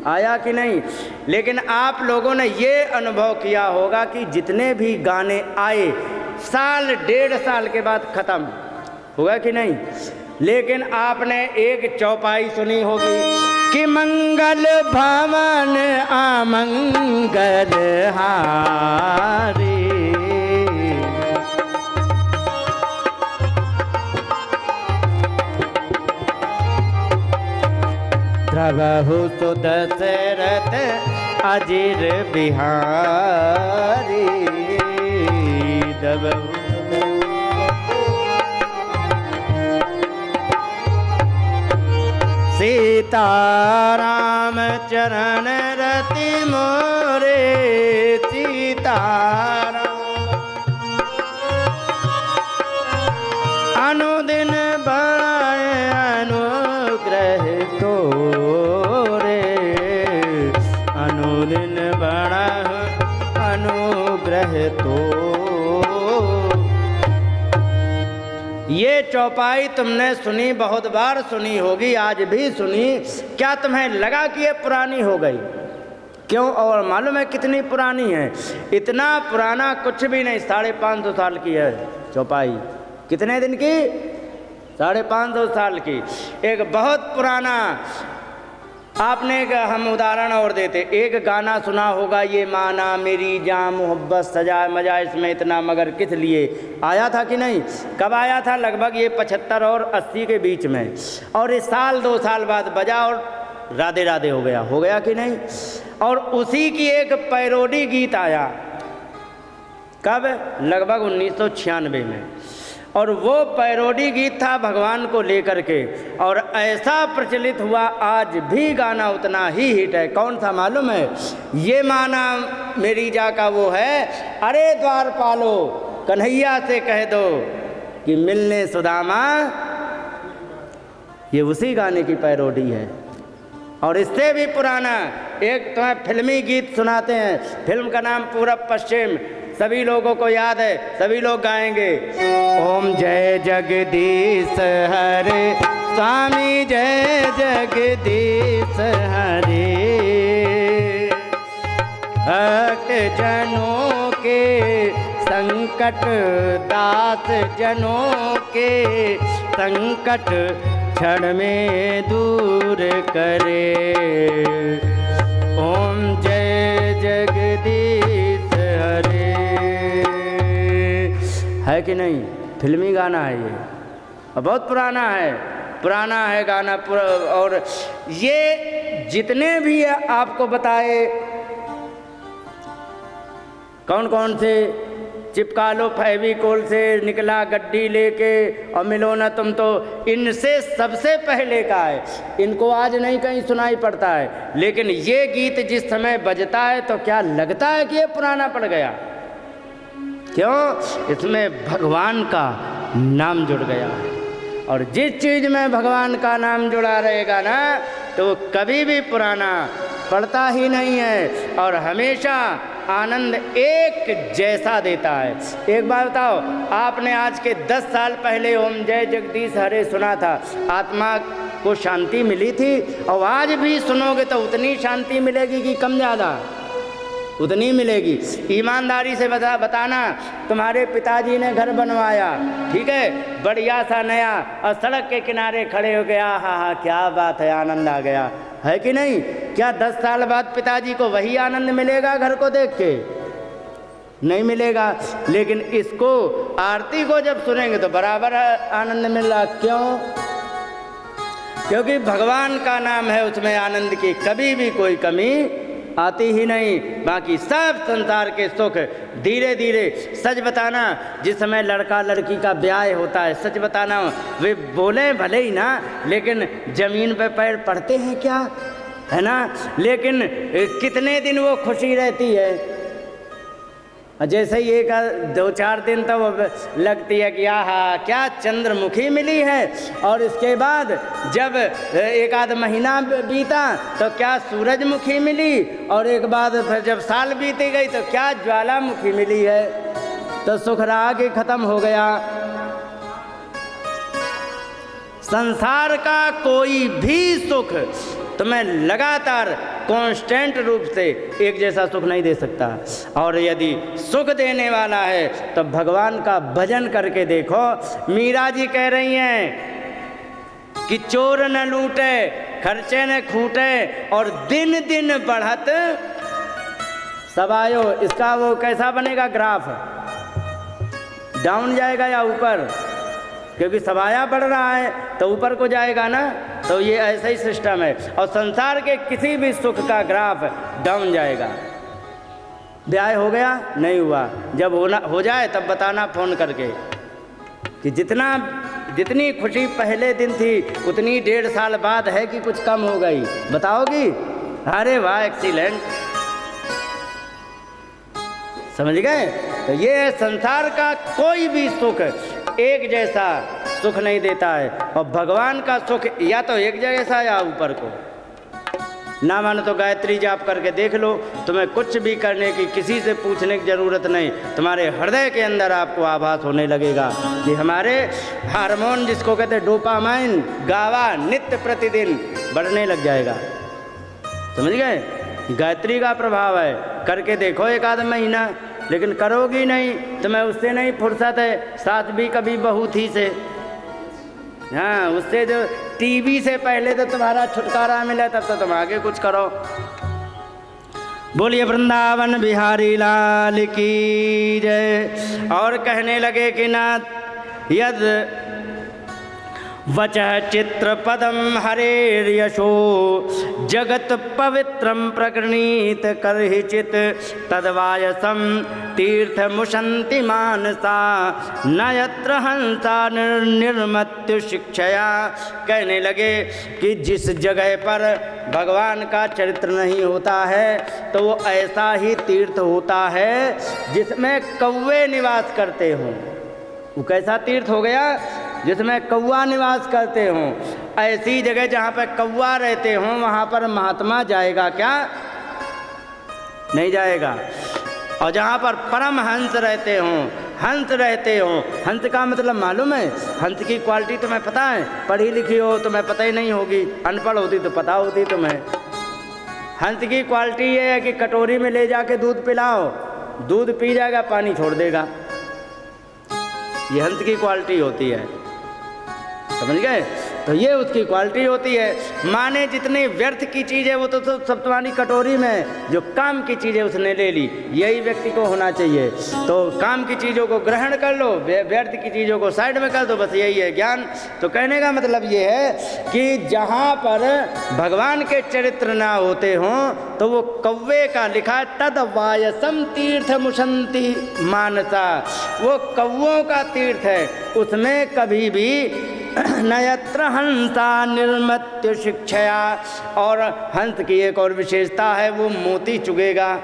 आया कि नहीं? लेकिन आप लोगों ने ये अनुभव किया होगा कि जितने भी गाने आए साल 1.5 साल के बाद ख़त्म होगा कि नहीं? लेकिन आपने एक चौपाई सुनी होगी कि मंगल भवन आमंगल हारी, द्रवहु सुदशरथ अजीर बिहारी दबहु सीताराम चरण रति मोरे सीताराम अनुदिन बढ़ाए अनुग्रह तोरे अनुदिन बढ़ाए अनुग्रह तो। ये चौपाई तुमने सुनी, बहुत बार सुनी होगी, आज भी सुनी। क्या तुम्हें लगा कि ये पुरानी हो गई? क्यों? और मालूम है कितनी पुरानी है? इतना पुराना कुछ भी नहीं, 550 साल की है चौपाई। कितने दिन की? 550 साल की। एक बहुत पुराना, आपने हम उदाहरण और देते, एक गाना सुना होगा, ये माना मेरी जान मोहब्बत सजा मजा इसमें इतना मगर किस लिए, आया था कि नहीं? कब आया था? लगभग ये 75 और 80 के बीच में। और इस साल 2 साल बाद बजा और राधे राधे हो गया कि नहीं? और उसी की एक पैरोडी गीत आया, कब? लगभग 1996 में। और वो पैरोडी गीत था भगवान को लेकर के, और ऐसा प्रचलित हुआ, आज भी गाना उतना ही हिट है। कौन सा मालूम है? ये माना मेरी जा का वो है, अरे द्वारपालो कन्हैया से कह दो कि मिलने सुदामा। ये उसी गाने की पैरोडी है। और इससे भी पुराना एक तुम्हें फिल्मी गीत सुनाते हैं। फिल्म का नाम पूरब पश्चिम, सभी लोगों को याद है, सभी लोग गाएंगे। ओम जय जगदीश हरे स्वामी जय जगदीश हरे, भक्त जनों के संकट दास जनों के संकट क्षण में दूर करे। ओम जय जगदीश हरे। है कि नहीं? फिल्मी गाना है ये, और बहुत पुराना है गाना। और ये जितने भी आपको बताए कौन कौन से, चिपका लो फेविकोल से, निकला गड्डी लेके और मिलो ना तुम, तो इनसे सबसे पहले का है। इनको आज नहीं कहीं सुनाई पड़ता है, लेकिन ये गीत जिस समय बजता है तो क्या लगता है कि ये पुराना पड़ गया। क्यों? इसमें भगवान का नाम जुड़ गया है, और जिस चीज़ में भगवान का नाम जुड़ा रहेगा ना, तो कभी भी पुराना पड़ता ही नहीं है, और हमेशा आनंद एक जैसा देता है। एक बात बताओ, आपने आज के 10 साल पहले ओम जय जगदीश हरे सुना था, आत्मा को शांति मिली थी? और आज भी सुनोगे तो उतनी शांति मिलेगी कि कम ज़्यादा? उतनी मिलेगी। ईमानदारी से बताना, तुम्हारे पिताजी ने घर बनवाया, ठीक है, बढ़िया सा नया, और सड़क के किनारे खड़े हो गया, हाँ क्या बात है, आनंद आ गया, है कि नहीं? क्या 10 साल बाद पिताजी को वही आनंद मिलेगा घर को देख के? नहीं मिलेगा। लेकिन इसको, आरती को जब सुनेंगे तो बराबर आनंद मिल रहा। क्यों? क्योंकि भगवान का नाम है, उसमें आनंद की कभी भी कोई कमी आती ही नहीं। बाकी सब संसार के सुख धीरे धीरे, सच बताना, जिस समय लड़का लड़की का ब्याह होता है, सच बताना, वे बोले भले ही ना, लेकिन जमीन पे पैर पड़ते हैं क्या, है ना? लेकिन कितने दिन वो खुशी रहती है। जैसे ही 1-2-4 दिन तो लगती है कि आहा क्या चंद्रमुखी मिली है, और इसके बाद जब 1-आध महीना बीता तो क्या सूरजमुखी मिली, और एक बाद फिर जब साल बीती गई तो क्या ज्वालामुखी मिली है। तो सुख रहा कि खत्म हो गया। संसार का कोई भी सुख तुम्हें लगातार कांस्टेंट रूप से एक जैसा सुख नहीं दे सकता। और यदि सुख देने वाला है तो भगवान का भजन करके देखो। मीरा जी कह रही हैं कि चोर न लूटे, खर्चे न खूटे, और दिन दिन बढ़त सब आयो। इसका वो कैसा बनेगा ग्राफ, डाउन जाएगा या ऊपर? क्योंकि सवाया बढ़ रहा है तो ऊपर को जाएगा ना। तो ये ऐसा ही सिस्टम है। और संसार के किसी भी सुख का ग्राफ डाउन जाएगा। ब्याह हो गया, नहीं हुआ, जब हो जाए तब बताना फ़ोन करके कि जितनी खुशी पहले दिन थी उतनी 1.5 साल बाद है कि कुछ कम हो गई, बताओगी? अरे वाह, एक्सीलेंट, समझ गए? तो ये संसार का कोई भी सुख एक जैसा सुख नहीं देता है, और भगवान का सुख या तो एक जैसा या ऊपर को। ना मानो तो गायत्री जाप करके देख लो, तुम्हें कुछ भी करने की, किसी से पूछने की ज़रूरत नहीं, तुम्हारे हृदय के अंदर आपको आभास होने लगेगा कि हमारे हार्मोन जिसको कहते हैं डोपामाइन, गावा नित्य प्रतिदिन बढ़ने लग जाएगा। समझ गए? गायत्री का प्रभाव है, करके देखो 1 आध महीना, लेकिन करोगी नहीं, तुम्हें उससे नहीं फुर्सत है। साथ भी कभी बहू थी से, हाँ, उससे जो टीवी से पहले तो तुम्हारा छुटकारा मिला, तब तो तुम आगे कुछ करो। बोलिए वृंदावन बिहारी लाल की जय। और कहने लगे कि नाथ यद वचः चित्र पदम हरेर्यशो जगत पवित्रम प्रगृणीत करहिचित तद्वायसम तीर्थ मुशंति मानसा न यत्र हंसा निर्मत्यु शिक्षया। कहने लगे कि जिस जगह पर भगवान का चरित्र नहीं होता है तो वो ऐसा ही तीर्थ होता है जिसमें कौवे निवास करते हों। वो कैसा तीर्थ हो गया? जिसमें कौवा निवास करते हों। ऐसी जगह जहाँ पर कौवा रहते हों वहाँ पर महात्मा जाएगा क्या? नहीं जाएगा। और जहाँ पर परम हंस रहते हों, हंस रहते हों, हंस का मतलब मालूम है? हंस की क्वालिटी तुम्हें पता है? पढ़ी लिखी हो तुम्हें पता ही नहीं होगी, अनपढ़ होती तो पता होती तुम्हें। हंस की क्वालिटी ये है कि कटोरी में ले जाके दूध पिलाओ, दूध पी जाएगा, पानी छोड़ देगा। ये हंस की क्वालिटी होती है, समझ गए? तो ये उसकी क्वालिटी होती है। माने जितनी व्यर्थ की चीज़ है वो तो सब तुम्हारी कटोरी में, जो काम की चीज़ें उसने ले ली। यही व्यक्ति को होना चाहिए। तो काम की चीज़ों को ग्रहण कर लो, व्यर्थ की चीज़ों को साइड में कर दो, बस यही है ज्ञान। तो कहने का मतलब ये है कि जहाँ पर भगवान के चरित्र ना होते हों तो वो कौवे का लिखा तद वायसम तीर्थ मुशंति मानसा, वो कौवों का तीर्थ है, उसमें कभी भी नयत्र हंसा निर्मत्य शिक्षया। और हंस की एक और विशेषता है, वो मोती चुगेगा।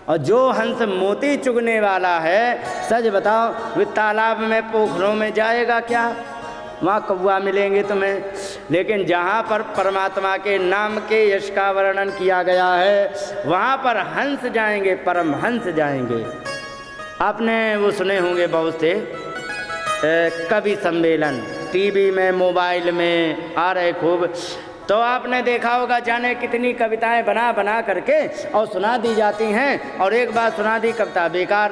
और जो हंस मोती चुगने वाला है, सच बताओ, वे तालाब में पोखरों में जाएगा क्या? वहाँ कौवा मिलेंगे तुम्हें। लेकिन जहाँ पर परमात्मा के नाम के यश का वर्णन किया गया है वहाँ पर हंस जाएंगे, परम हंस जाएंगे। आपने वो सुने होंगे बहुत से कवि सम्मेलन, टीवी में मोबाइल में आ रहे खूब, तो आपने देखा होगा जाने कितनी कविताएं बना बना करके और सुना दी जाती हैं। और एक बार सुना दी कविता बेकार।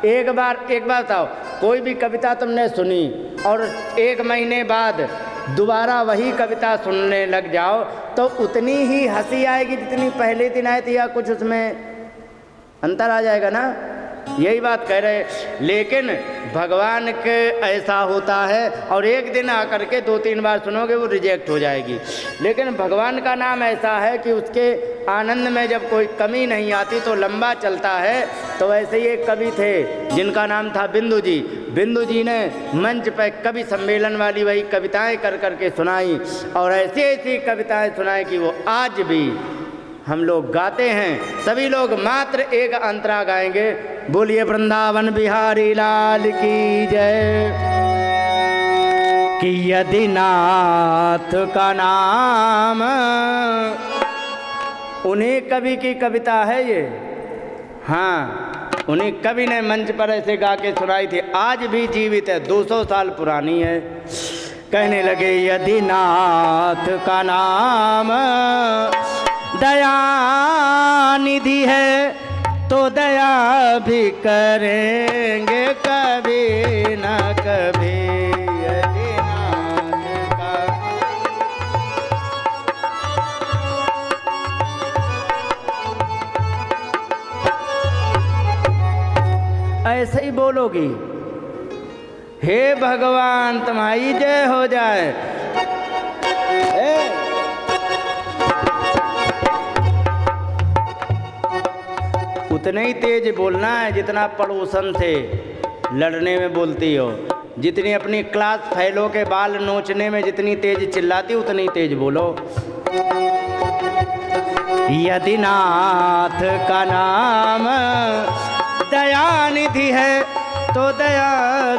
एक बार बताओ, कोई भी कविता तुमने सुनी और 1 महीने बाद दोबारा वही कविता सुनने लग जाओ तो उतनी ही हंसी आएगी जितनी पहले दिन आई थी, या कुछ उसमें अंतर आ जाएगा ना? यही बात कह रहे। लेकिन भगवान के ऐसा होता है, और एक दिन आकर के 2-3 बार सुनोगे वो रिजेक्ट हो जाएगी। लेकिन भगवान का नाम ऐसा है कि उसके आनंद में जब कोई कमी नहीं आती तो लंबा चलता है। तो ऐसे ही एक कवि थे जिनका नाम था बिंदु जी। बिंदु जी ने मंच पर कवि सम्मेलन वाली वही कविताएं कर करके सुनाई, और ऐसी ऐसी कविताएं सुनाई कि वो आज भी हम लोग गाते हैं। सभी लोग मात्र एक अंतरा गाएंगे, बोलिए वृंदावन बिहारी लाल की जय। कि यदि नाथ का नाम, उन्हीं कवि की कविता है ये। हाँ, उन्हीं कवि ने मंच पर ऐसे गा के सुनाई थी, आज भी जीवित है, 200 साल पुरानी है। कहने लगे यदि नाथ का नाम दयानिधि है तो दया भी करेंगे कभी न कभी। यदि नाथ का ऐसे ही बोलोगी, हे भगवान तुम्हारी जय हो जाए। उतने ही तेज बोलना है जितना पड़ोसन से लड़ने में बोलती हो। जितनी अपनी क्लास फेलों के बाल नोचने में जितनी तेज चिल्लाती उतनी तेज बोलो। यदि नाथ का नाम दयानिधि है तो दया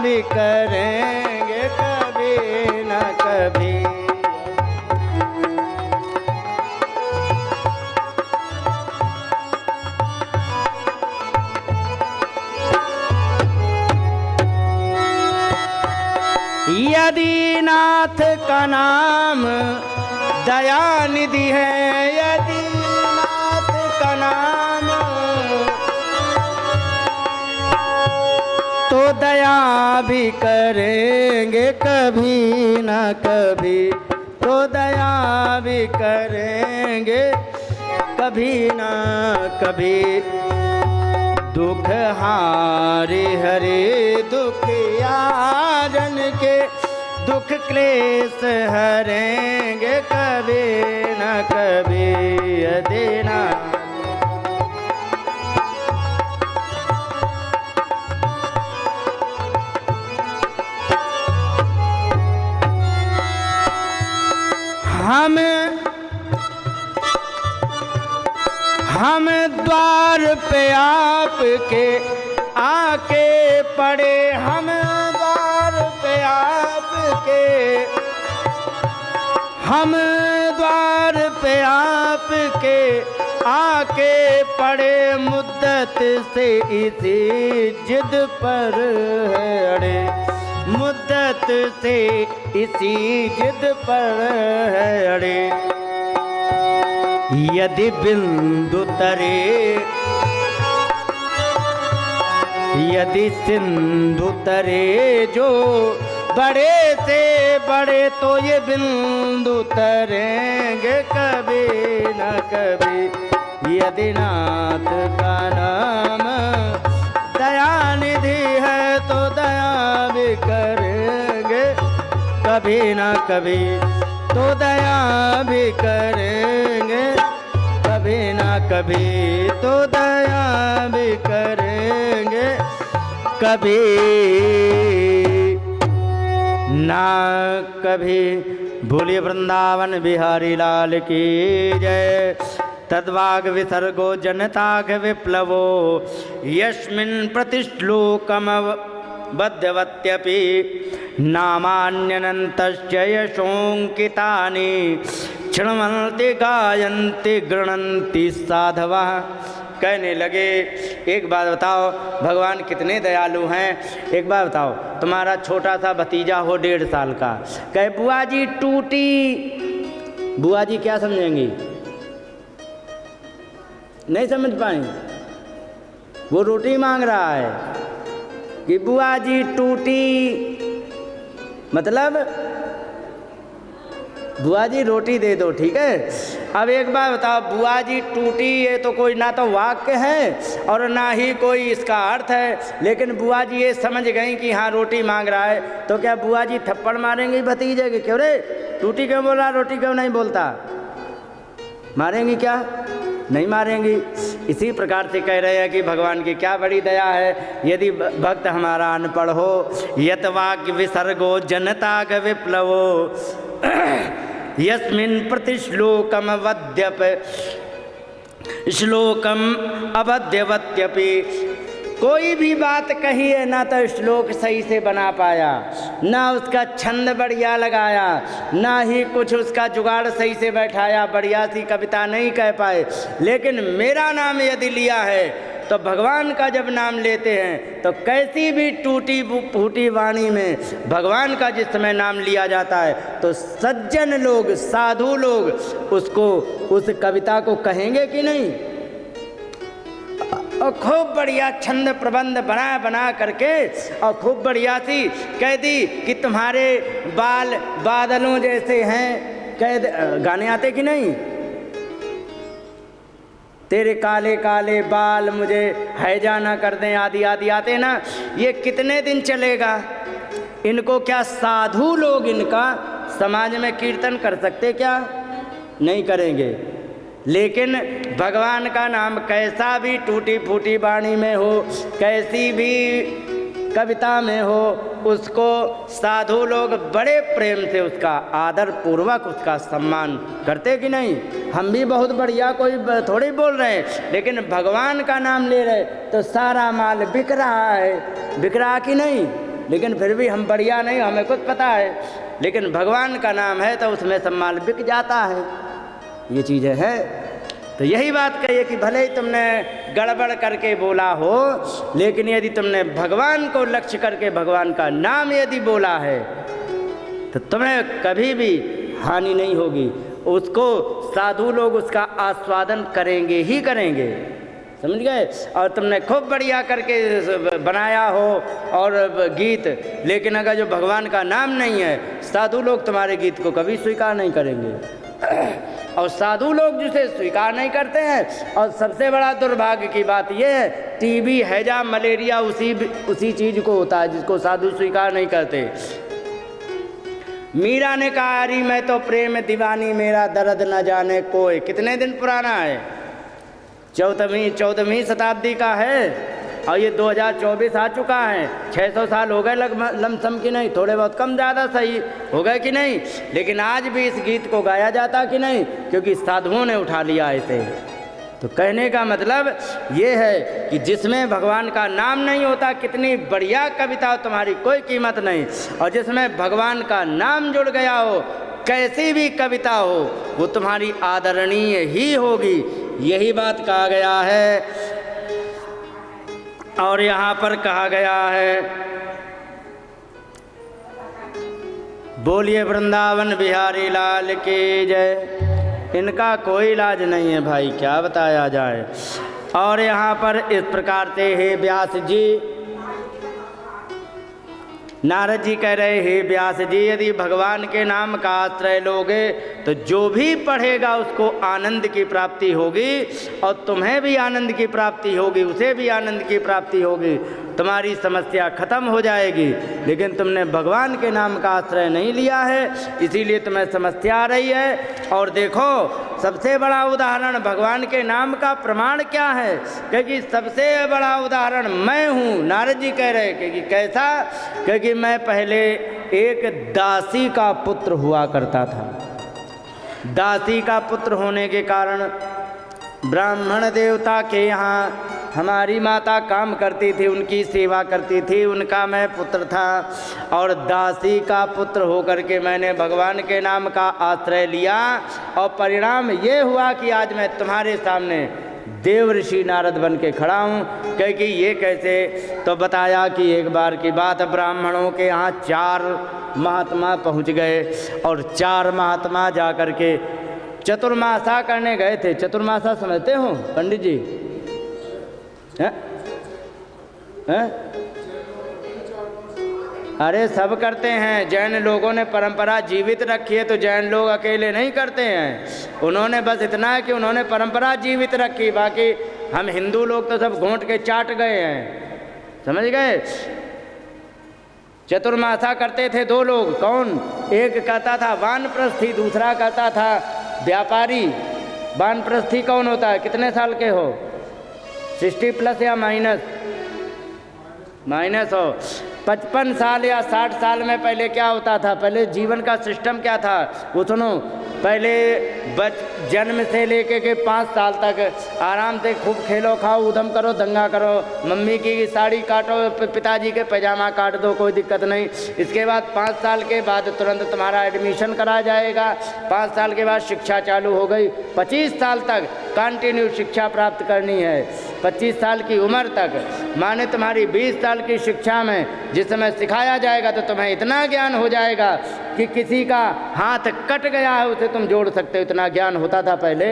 भी करेंगे कभी न कभी। यदि नाथ का नाम दयानिधि है, यदि नाथ का नाम तो दया भी करेंगे कभी न कभी, तो दया भी करेंगे कभी न कभी। दुख हारे हरे दुखियारन के दुख क्लेश हरेंगे कभी न कभी। यदि ना हम द्वार पे आपके आके पड़े, हम द्वार पे आपके, हम द्वार पे आपके आके पड़े मुद्दत से इसी जिद पर है अड़े, मुद्दत से इसी जिद पर है अड़े। यदि बिंदु तरे, यदि सिंधु तरे जो बड़े से बड़े तो ये बिंदु तरेंगे कभी न कभी। यदि नाथ का नाम दयानिधि है तो दया भी करेंगे कभी न कभी, तो दया भी करेंगे कभी ना कभी, तो दया भी करेंगे कभी ना कभी। भोले वृंदावन बिहारी लाल की जय। तद्वाग विसर्गो जनताघ विप्लवो यस्मिन् प्रतिश्लोकम बद्धवत्यपि नामान्यनन्तस्य यशोंकितानि क्षणमन्ति गायन्ति गृणन्ति साधवः। कहने लगे एक बात बताओ भगवान कितने दयालु हैं। एक बात बताओ तुम्हारा छोटा सा भतीजा हो 1.5 साल का, कहे बुआ जी टूटी, बुआ जी क्या समझेंगी? नहीं समझ पाई। वो रोटी मांग रहा है कि बुआ जी टूटी, मतलब बुआ जी रोटी दे दो, ठीक है। अब एक बार बताओ बुआ जी टूटी, ये तो कोई ना तो वाक्य है और ना ही कोई इसका अर्थ है, लेकिन बुआ जी ये समझ गई कि हाँ रोटी मांग रहा है, तो क्या बुआ जी थप्पड़ मारेंगी भतीजे के? क्यों रे टूटी क्यों बोला, रोटी क्यों नहीं बोलता? मारेंगी क्या? नहीं मारेंगी। इसी प्रकार से कह रहे हैं कि भगवान की क्या बड़ी दया है। यदि भक्त हमारा अनपढ़ हो, यत वाक्य विसर्गो जनताघ विप्लवो यस्मिन् प्रतिश्लोकम वद्यप श्लोकम अवध्यवत्यपि। कोई भी बात कही है ना तो श्लोक सही से बना पाया, ना उसका छंद बढ़िया लगाया, ना ही कुछ उसका जुगाड़ सही से बैठाया, बढ़िया सी कविता नहीं कह पाए। लेकिन मेरा नाम यदि लिया है तो भगवान का जब नाम लेते हैं तो कैसी भी टूटी फूटी वाणी में भगवान का जिस समय नाम लिया जाता है तो सज्जन लोग, साधु लोग उसको, उस कविता को कहेंगे कि नहीं। और खूब बढ़िया छंद प्रबंध बना बना करके और खूब बढ़िया सी कह दी कि तुम्हारे बाल बादलों जैसे हैं। कह गाने आते कि नहीं, तेरे काले काले बाल मुझे हैजा ना कर दें, आदि आदि आते ना। ये कितने दिन चलेगा? इनको क्या साधु लोग इनका समाज में कीर्तन कर सकते क्या? नहीं करेंगे। लेकिन भगवान का नाम कैसा भी टूटी फूटी वाणी में हो, कैसी भी कविता में हो, उसको साधु लोग बड़े प्रेम से उसका आदर पूर्वक उसका सम्मान करते कि नहीं। हम भी बहुत बढ़िया कोई थोड़ी बोल रहे हैं, लेकिन भगवान का नाम ले रहे तो सारा माल बिक रहा है, बिक रहा कि नहीं। लेकिन फिर भी हम बढ़िया नहीं, हमें कुछ पता है, लेकिन भगवान का नाम है तो उसमें सब माल बिक जाता है। ये चीज़ें हैं। तो यही बात कहिए कि भले ही तुमने गड़बड़ करके बोला हो, लेकिन यदि तुमने भगवान को लक्ष्य करके भगवान का नाम यदि बोला है तो तुम्हें कभी भी हानि नहीं होगी। उसको साधु लोग उसका आस्वादन करेंगे ही करेंगे, समझ गए। और तुमने खूब बढ़िया करके बनाया हो और गीत, लेकिन अगर जो भगवान का नाम नहीं है, साधु लोग तुम्हारे गीत को कभी स्वीकार नहीं करेंगे। और साधु लोग जिसे स्वीकार नहीं करते हैं, और सबसे बड़ा दुर्भाग्य की बात यह है, टीबी, हैजा, मलेरिया उसी चीज को होता है जिसको साधु स्वीकार नहीं करते। मीरा ने कहा, अरे मैं तो प्रेम दीवानी, मेरा दर्द न जाने कोई। कितने दिन पुराना है, 14वीं शताब्दी का है, और ये 2024 आ चुका है। 600 साल हो गए लमसम कि नहीं, थोड़े बहुत कम ज़्यादा सही हो गए कि नहीं। लेकिन आज भी इस गीत को गाया जाता कि नहीं, क्योंकि साधुओं ने उठा लिया इसे। तो कहने का मतलब ये है कि जिसमें भगवान का नाम नहीं होता, कितनी बढ़िया कविता हो, तुम्हारी कोई कीमत नहीं। और जिसमें भगवान का नाम जुड़ गया हो, कैसी भी कविता हो, वो तुम्हारी आदरणीय ही होगी। यही बात कहा गया है। और यहाँ पर कहा गया है, बोलिए वृंदावन बिहारी लाल की जय। इनका कोई इलाज नहीं है भाई, क्या बताया जाए। और यहाँ पर इस प्रकार से हे व्यास जी, नारद जी कह रहे, हे व्यास जी, यदि भगवान के नाम का आश्रय लोगे तो जो भी पढ़ेगा उसको आनंद की प्राप्ति होगी, और तुम्हें भी आनंद की प्राप्ति होगी, उसे भी आनंद की प्राप्ति होगी, तुम्हारी समस्या खत्म हो जाएगी। लेकिन तुमने भगवान के नाम का आश्रय नहीं लिया है, इसीलिए तुम्हें समस्या आ रही है। और देखो, सबसे बड़ा उदाहरण भगवान के नाम का प्रमाण क्या है, क्योंकि सबसे बड़ा उदाहरण मैं हूँ। नारद जी कह रहे, क्योंकि कैसा, क्योंकि मैं पहले एक दासी का पुत्र हुआ करता था। दासी का पुत्र होने के कारण ब्राह्मण देवता के यहाँ हमारी माता काम करती थी, उनकी सेवा करती थी, उनका मैं पुत्र था। और दासी का पुत्र होकर के मैंने भगवान के नाम का आश्रय लिया, और परिणाम ये हुआ कि आज मैं तुम्हारे सामने देव ऋषि नारद बन के खड़ा हूँ। क्योंकि ये कैसे, तो बताया कि एक बार की बात, ब्राह्मणों के यहाँ 4 महात्मा पहुँच गए, और 4 महात्मा जा कर के चतुर्मासा करने गए थे। चतुर्मासा समझते हो पंडित जी? हैं? अरे सब करते हैं, जैन लोगों ने परंपरा जीवित रखी है, तो जैन लोग अकेले नहीं करते हैं। उन्होंने बस इतना है कि उन्होंने परंपरा जीवित रखी, बाकी हम हिंदू लोग तो सब घोंट के चाट गए हैं, समझ गए। चतुर्मासा करते थे 2 लोग। कौन? एक कहता था वानप्रस्थी, दूसरा कहता था व्यापारी। वानप्रस्थी कौन होता है? कितने साल के हो? 60 प्लस या माइनस? माइनस हो। 55 साल या 60 साल में पहले क्या होता था, पहले जीवन का सिस्टम क्या था वो सुनो। पहले जन्म से लेके के 5 साल तक आराम से खूब खेलो खाओ उधम करो दंगा करो, मम्मी की साड़ी काटो, पिताजी के पैजामा काट दो, कोई दिक्कत नहीं। इसके बाद 5 साल के बाद तुरंत तुम्हारा एडमिशन करा जाएगा। 5 साल के बाद शिक्षा चालू हो गई। 25 साल तक कंटिन्यू शिक्षा प्राप्त करनी है। 25 साल की उम्र तक, माने तुम्हारी 20 साल की शिक्षा में जिस समय सिखाया जाएगा तो तुम्हें इतना ज्ञान हो जाएगा कि किसी का हाथ कट गया है उसे तुम जोड़ सकते हो, इतना ज्ञान होता था पहले।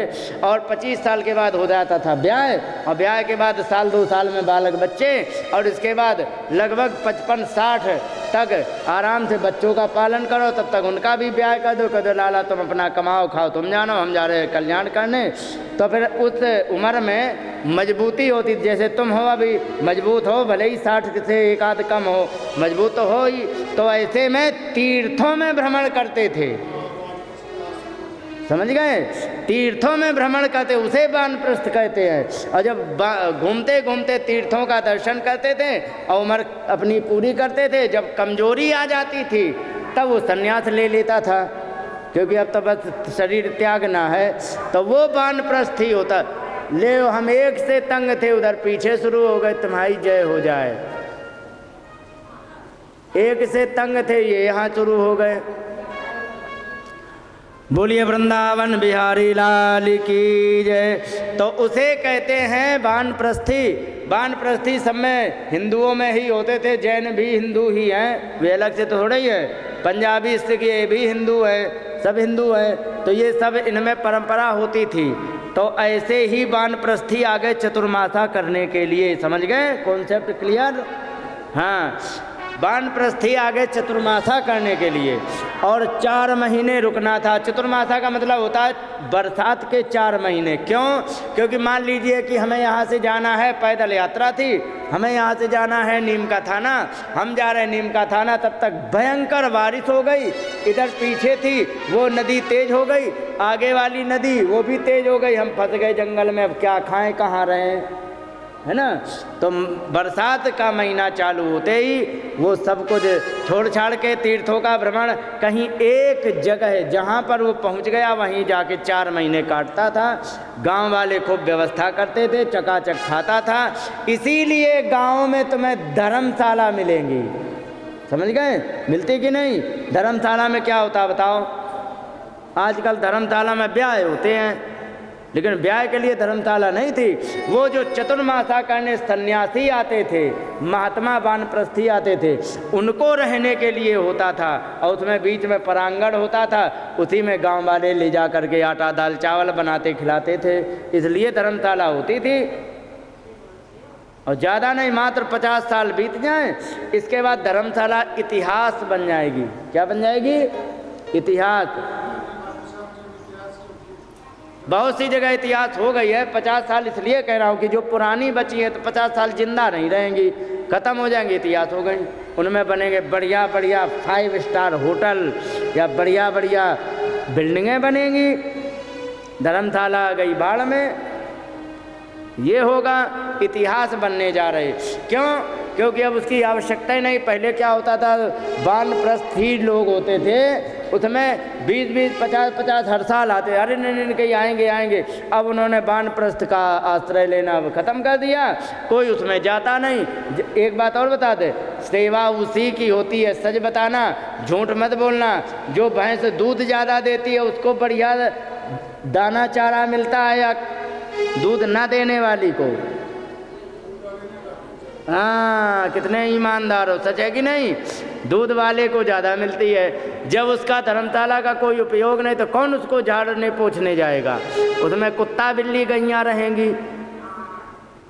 और 25 साल के बाद हो जाता था ब्याह, और ब्याह के बाद 1-2 साल में बालक बच्चे, और इसके बाद लगभग 55-60 तक आराम से बच्चों का पालन करो, तब तक उनका भी ब्याह कर दो। कह दो लाला तुम अपना कमाओ खाओ, तुम जानो, हम जा रहे हैं कल्याण करने। तो फिर उस उम्र में मजबूती होती, जैसे तुम हो अभी मजबूत हो, भले ही 60 से 1 आध कम हो, मजबूत तो हो ही। तो ऐसे में तीर्थों में भ्रमण करते थे, समझ गए? तीर्थों में भ्रमण करते उसे वानप्रस्थ कहते हैं। और जब घूमते घूमते तीर्थों का दर्शन करते थे और उम्र अपनी पूरी करते थे, जब कमजोरी आ जाती थी तब वो संन्यास ले लेता था, क्योंकि अब तो बस शरीर त्यागना है, तो वो वानप्रस्थ ही होता। ले हम एक से तंग थे, उधर पीछे शुरू हो गए, तुम्हारी जय हो जाए। एक से तंग थे, ये यहाँ शुरू हो गए। बोलिए वृंदावन बिहारी लाल की जय। तो उसे कहते हैं वानप्रस्थी। वानप्रस्थी सब में हिंदुओं में ही होते थे, जैन भी हिंदू ही हैं, वे अलग से तो थोड़े ही है। पंजाबी सिख ये भी हिंदू है, सब हिंदू हैं, तो ये सब इनमें परंपरा होती थी। तो ऐसे ही वानप्रस्थी आ गए चतुर्मासा करने के लिए। समझ गए कॉन्सेप्ट क्लियर? हाँ, वानप्रस्थी आ गए चतुर्मासा करने के लिए और 4 महीने रुकना था। चतुर्मासा का मतलब होता है बरसात के 4 महीने। क्यों? क्योंकि मान लीजिए कि हमें यहाँ से जाना है, पैदल यात्रा थी, हमें यहाँ से जाना है नीम का थाना, हम जा रहे हैं नीम का थाना, तब तक भयंकर बारिश हो गई। इधर पीछे थी वो नदी तेज हो गई, आगे वाली नदी वो भी तेज हो गई, हम फंस गए जंगल में, अब क्या खाएं कहाँ रहें, है ना। तो बरसात का महीना चालू होते ही वो सब कुछ छोड़ छाड़ के तीर्थों का भ्रमण, कहीं एक जगह जहाँ पर वो पहुँच गया वहीं जाके 4 महीने काटता था। गांव वाले खूब व्यवस्था करते थे, चकाचक खाता था। इसीलिए गांव में तुम्हें धर्मशाला मिलेंगी। समझ गए? मिलती कि नहीं? धर्मशाला में क्या होता बताओ? आजकल धर्मशाला में ब्याह होते हैं, लेकिन ब्याह के लिए धर्मशाला नहीं थी। वो जो चतुर्मासा करने सन्यासी आते थे, महात्मा वानप्रस्थी आते थे, उनको रहने के लिए होता था। और उसमें बीच में परांगण होता था, उसी में गांव वाले ले जा करके आटा दाल चावल बनाते खिलाते थे, इसलिए धर्मशाला होती थी। और ज़्यादा नहीं, मात्र 50 साल बीत जाएं, इसके बाद धर्मशाला इतिहास बन जाएगी। क्या बन जाएगी? इतिहास। बहुत सी जगह इतिहास हो गई है। 50 साल इसलिए कह रहा हूँ कि जो पुरानी बची है तो 50 साल जिंदा नहीं रहेंगी, ख़त्म हो जाएंगी, इतिहास हो गई। उनमें बनेंगे बढ़िया बढ़िया 5 स्टार होटल या बढ़िया बढ़िया बिल्डिंगें बनेंगी। धर्मशाला आ गई बाढ़ में। ये होगा, इतिहास बनने जा रहे। क्यों? क्योंकि अब उसकी आवश्यकता ही नहीं। पहले क्या होता था, वानप्रस्थी लोग होते थे, उसमें 20-20, 50-50 हर साल आते, अरे नहीं कहीं आएंगे। अब उन्होंने वानप्रस्थ का आश्रय लेना ख़त्म कर दिया, कोई उसमें जाता नहीं। एक बात और बता दे, सेवा उसी की होती है, सच बताना, झूठ मत बोलना। जो भैंस दूध ज़्यादा देती है उसको बढ़िया दाना चारा मिलता है या दूध ना देने वाली को? हाँ, कितने ईमानदार हो, सच है कि नहीं? दूध वाले को ज़्यादा मिलती है। जब उसका धर्मशाला का कोई उपयोग नहीं तो कौन उसको झाड़ने पोछने जाएगा? उसमें कुत्ता बिल्ली गैयाँ रहेंगी।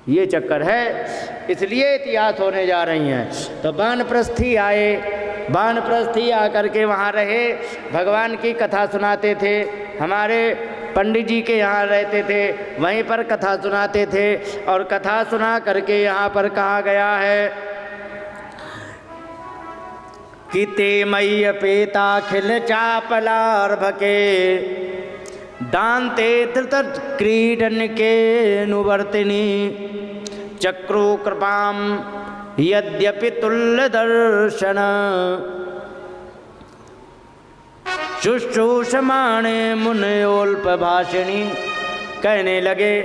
ये चक्कर है, इसलिए इतिहास होने जा रही हैं। तो वानप्रस्थी आए, वानप्रस्थी आकर के वहाँ रहे, भगवान की कथा सुनाते थे। हमारे पंडित जी के यहाँ रहते थे, वहीं पर कथा सुनाते थे। और कथा सुना करके यहाँ पर कहा गया है कि ते मई अपेता खिल चापलार्भके दान्ते धृत क्रीडन के नुवर्तिनी चक्रू कृपाम यद्यपि तुल्य दर्शन शुश्रूषमाणे मुनयोल्प भाषिणी। कहने लगे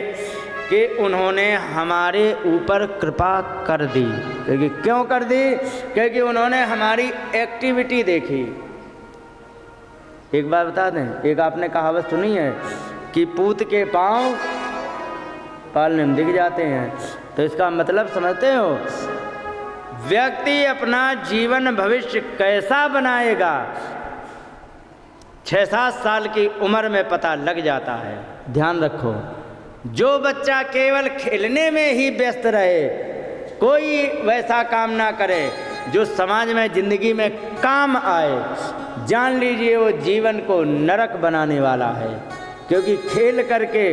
कि उन्होंने हमारे ऊपर कृपा कर दी। क्योंकि क्यों कर दी? क्योंकि उन्होंने हमारी एक्टिविटी देखी। एक बात बता दें, एक आपने कहावत सुनी है कि पूत के पाँव पालने में दिख जाते हैं। तो इसका मतलब समझते हो? व्यक्ति अपना जीवन भविष्य कैसा बनाएगा 6-7 साल की उम्र में पता लग जाता है। ध्यान रखो, जो बच्चा केवल खेलने में ही व्यस्त रहे, कोई वैसा काम ना करे जो समाज में जिंदगी में काम आए, जान लीजिए वो जीवन को नरक बनाने वाला है। क्योंकि खेल करके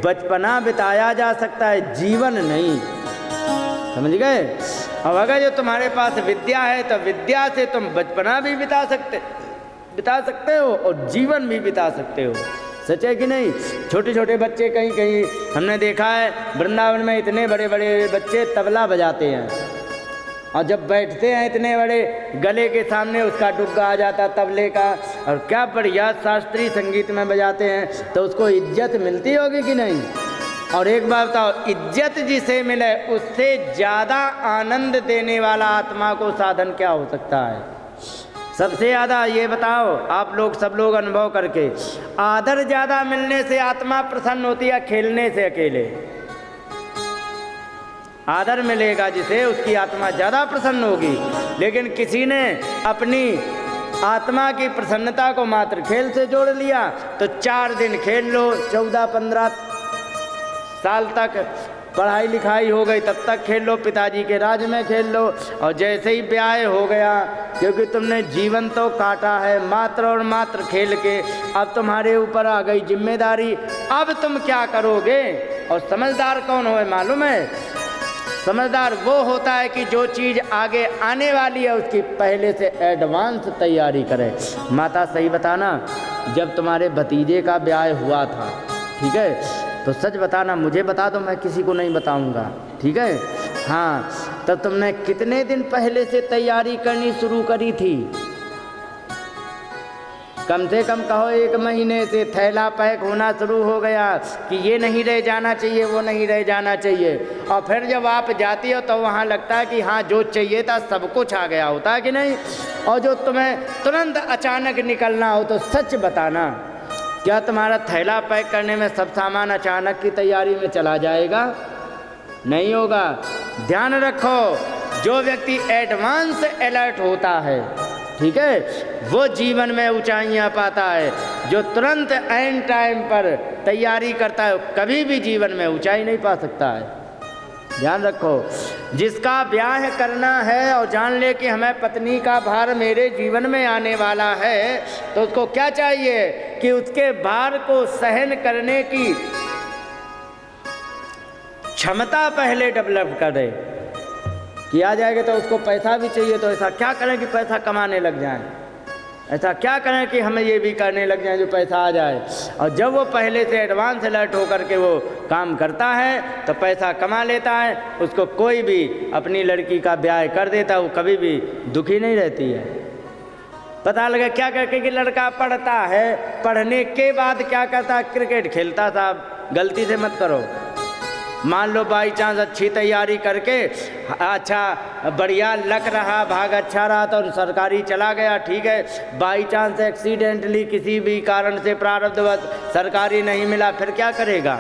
बचपना बिताया जा सकता है, जीवन नहीं। समझ गए? अब अगर जो तुम्हारे पास विद्या है तो विद्या से तुम बचपना भी बिता सकते हो और जीवन भी बिता सकते हो। सच है कि नहीं? छोटे छोटे बच्चे कहीं कहीं हमने देखा है वृंदावन में इतने बड़े बड़े बच्चे तबला बजाते हैं, और जब बैठते हैं इतने बड़े गले के सामने उसका डुग्गा आ जाता तबले का, और क्या बढ़िया शास्त्रीय संगीत में बजाते हैं, तो उसको इज्जत मिलती होगी कि नहीं? और एक बात बताओ, इज्जत जिसे मिले उससे ज़्यादा आनंद देने वाला आत्मा को साधन क्या हो सकता है? सबसे ज़्यादा ये बताओ आप लोग सब लोग अनुभव करके, आदर ज़्यादा मिलने से आत्मा प्रसन्न होती है, खेलने से अकेले? आदर मिलेगा जिसे उसकी आत्मा ज़्यादा प्रसन्न होगी, लेकिन किसी ने अपनी आत्मा की प्रसन्नता को मात्र खेल से जोड़ लिया, तो 4 दिन खेल लो, 14-15 साल तक पढ़ाई लिखाई हो गई तब तक खेल लो, पिताजी के राज में खेल लो, और जैसे ही ब्याह हो गया, क्योंकि तुमने जीवन तो काटा है मात्र और मात्र खेल के, अब तुम्हारे ऊपर आ गई जिम्मेदारी, अब तुम क्या करोगे? और समझदार कौन हो मालूम है? समझदार वो होता है कि जो चीज़ आगे आने वाली है उसकी पहले से एडवांस तैयारी करे। माता सही बताना, जब तुम्हारे भतीजे का ब्याह हुआ था, ठीक है, तो सच बताना, मुझे बता दो, मैं किसी को नहीं बताऊंगा, ठीक है? हाँ, तब तुमने कितने दिन पहले से तैयारी करनी शुरू करी थी? कम से कम कहो 1 महीने से थैला पैक होना शुरू हो गया कि ये नहीं रह जाना चाहिए, वो नहीं रह जाना चाहिए, और फिर जब आप जाती हो तो वहाँ लगता है कि हाँ जो चाहिए था सब कुछ आ गया होता है कि नहीं? और जो तुम्हें तुरंत अचानक निकलना हो तो सच बताना, क्या तुम्हारा थैला पैक करने में सब सामान अचानक की तैयारी में चला जाएगा? नहीं होगा। ध्यान रखो, जो व्यक्ति एडवांस अलर्ट होता है, ठीक है, वो जीवन में ऊंचाइयां पाता है। जो तुरंत ऐन टाइम पर तैयारी करता है कभी भी जीवन में ऊंचाई नहीं पा सकता है। ध्यान रखो, जिसका ब्याह करना है और जान ले कि हमें पत्नी का भार मेरे जीवन में आने वाला है, तो उसको क्या चाहिए कि उसके भार को सहन करने की क्षमता पहले डेवलप करे। किया जाएगा तो उसको पैसा भी चाहिए, तो ऐसा क्या करें कि पैसा कमाने लग जाएं, ऐसा क्या करें कि हमें ये भी करने लग जाए जो पैसा आ जाए। और जब वो पहले से एडवांस अलर्ट होकर के वो काम करता है तो पैसा कमा लेता है, उसको कोई भी अपनी लड़की का ब्याह कर देता है, वो कभी भी दुखी नहीं रहती है। पता लगा क्या करके कि लड़का पढ़ता है, पढ़ने के बाद क्या करता है, क्रिकेट खेलता था। गलती से मत करो। मान लो बाई चांस अच्छी तैयारी करके अच्छा बढ़िया लक रहा, भाग अच्छा रहा तो सरकारी चला गया, ठीक है। बाई चांस एक्सीडेंटली किसी भी कारण से प्रारब्धवश सरकारी नहीं मिला, फिर क्या करेगा?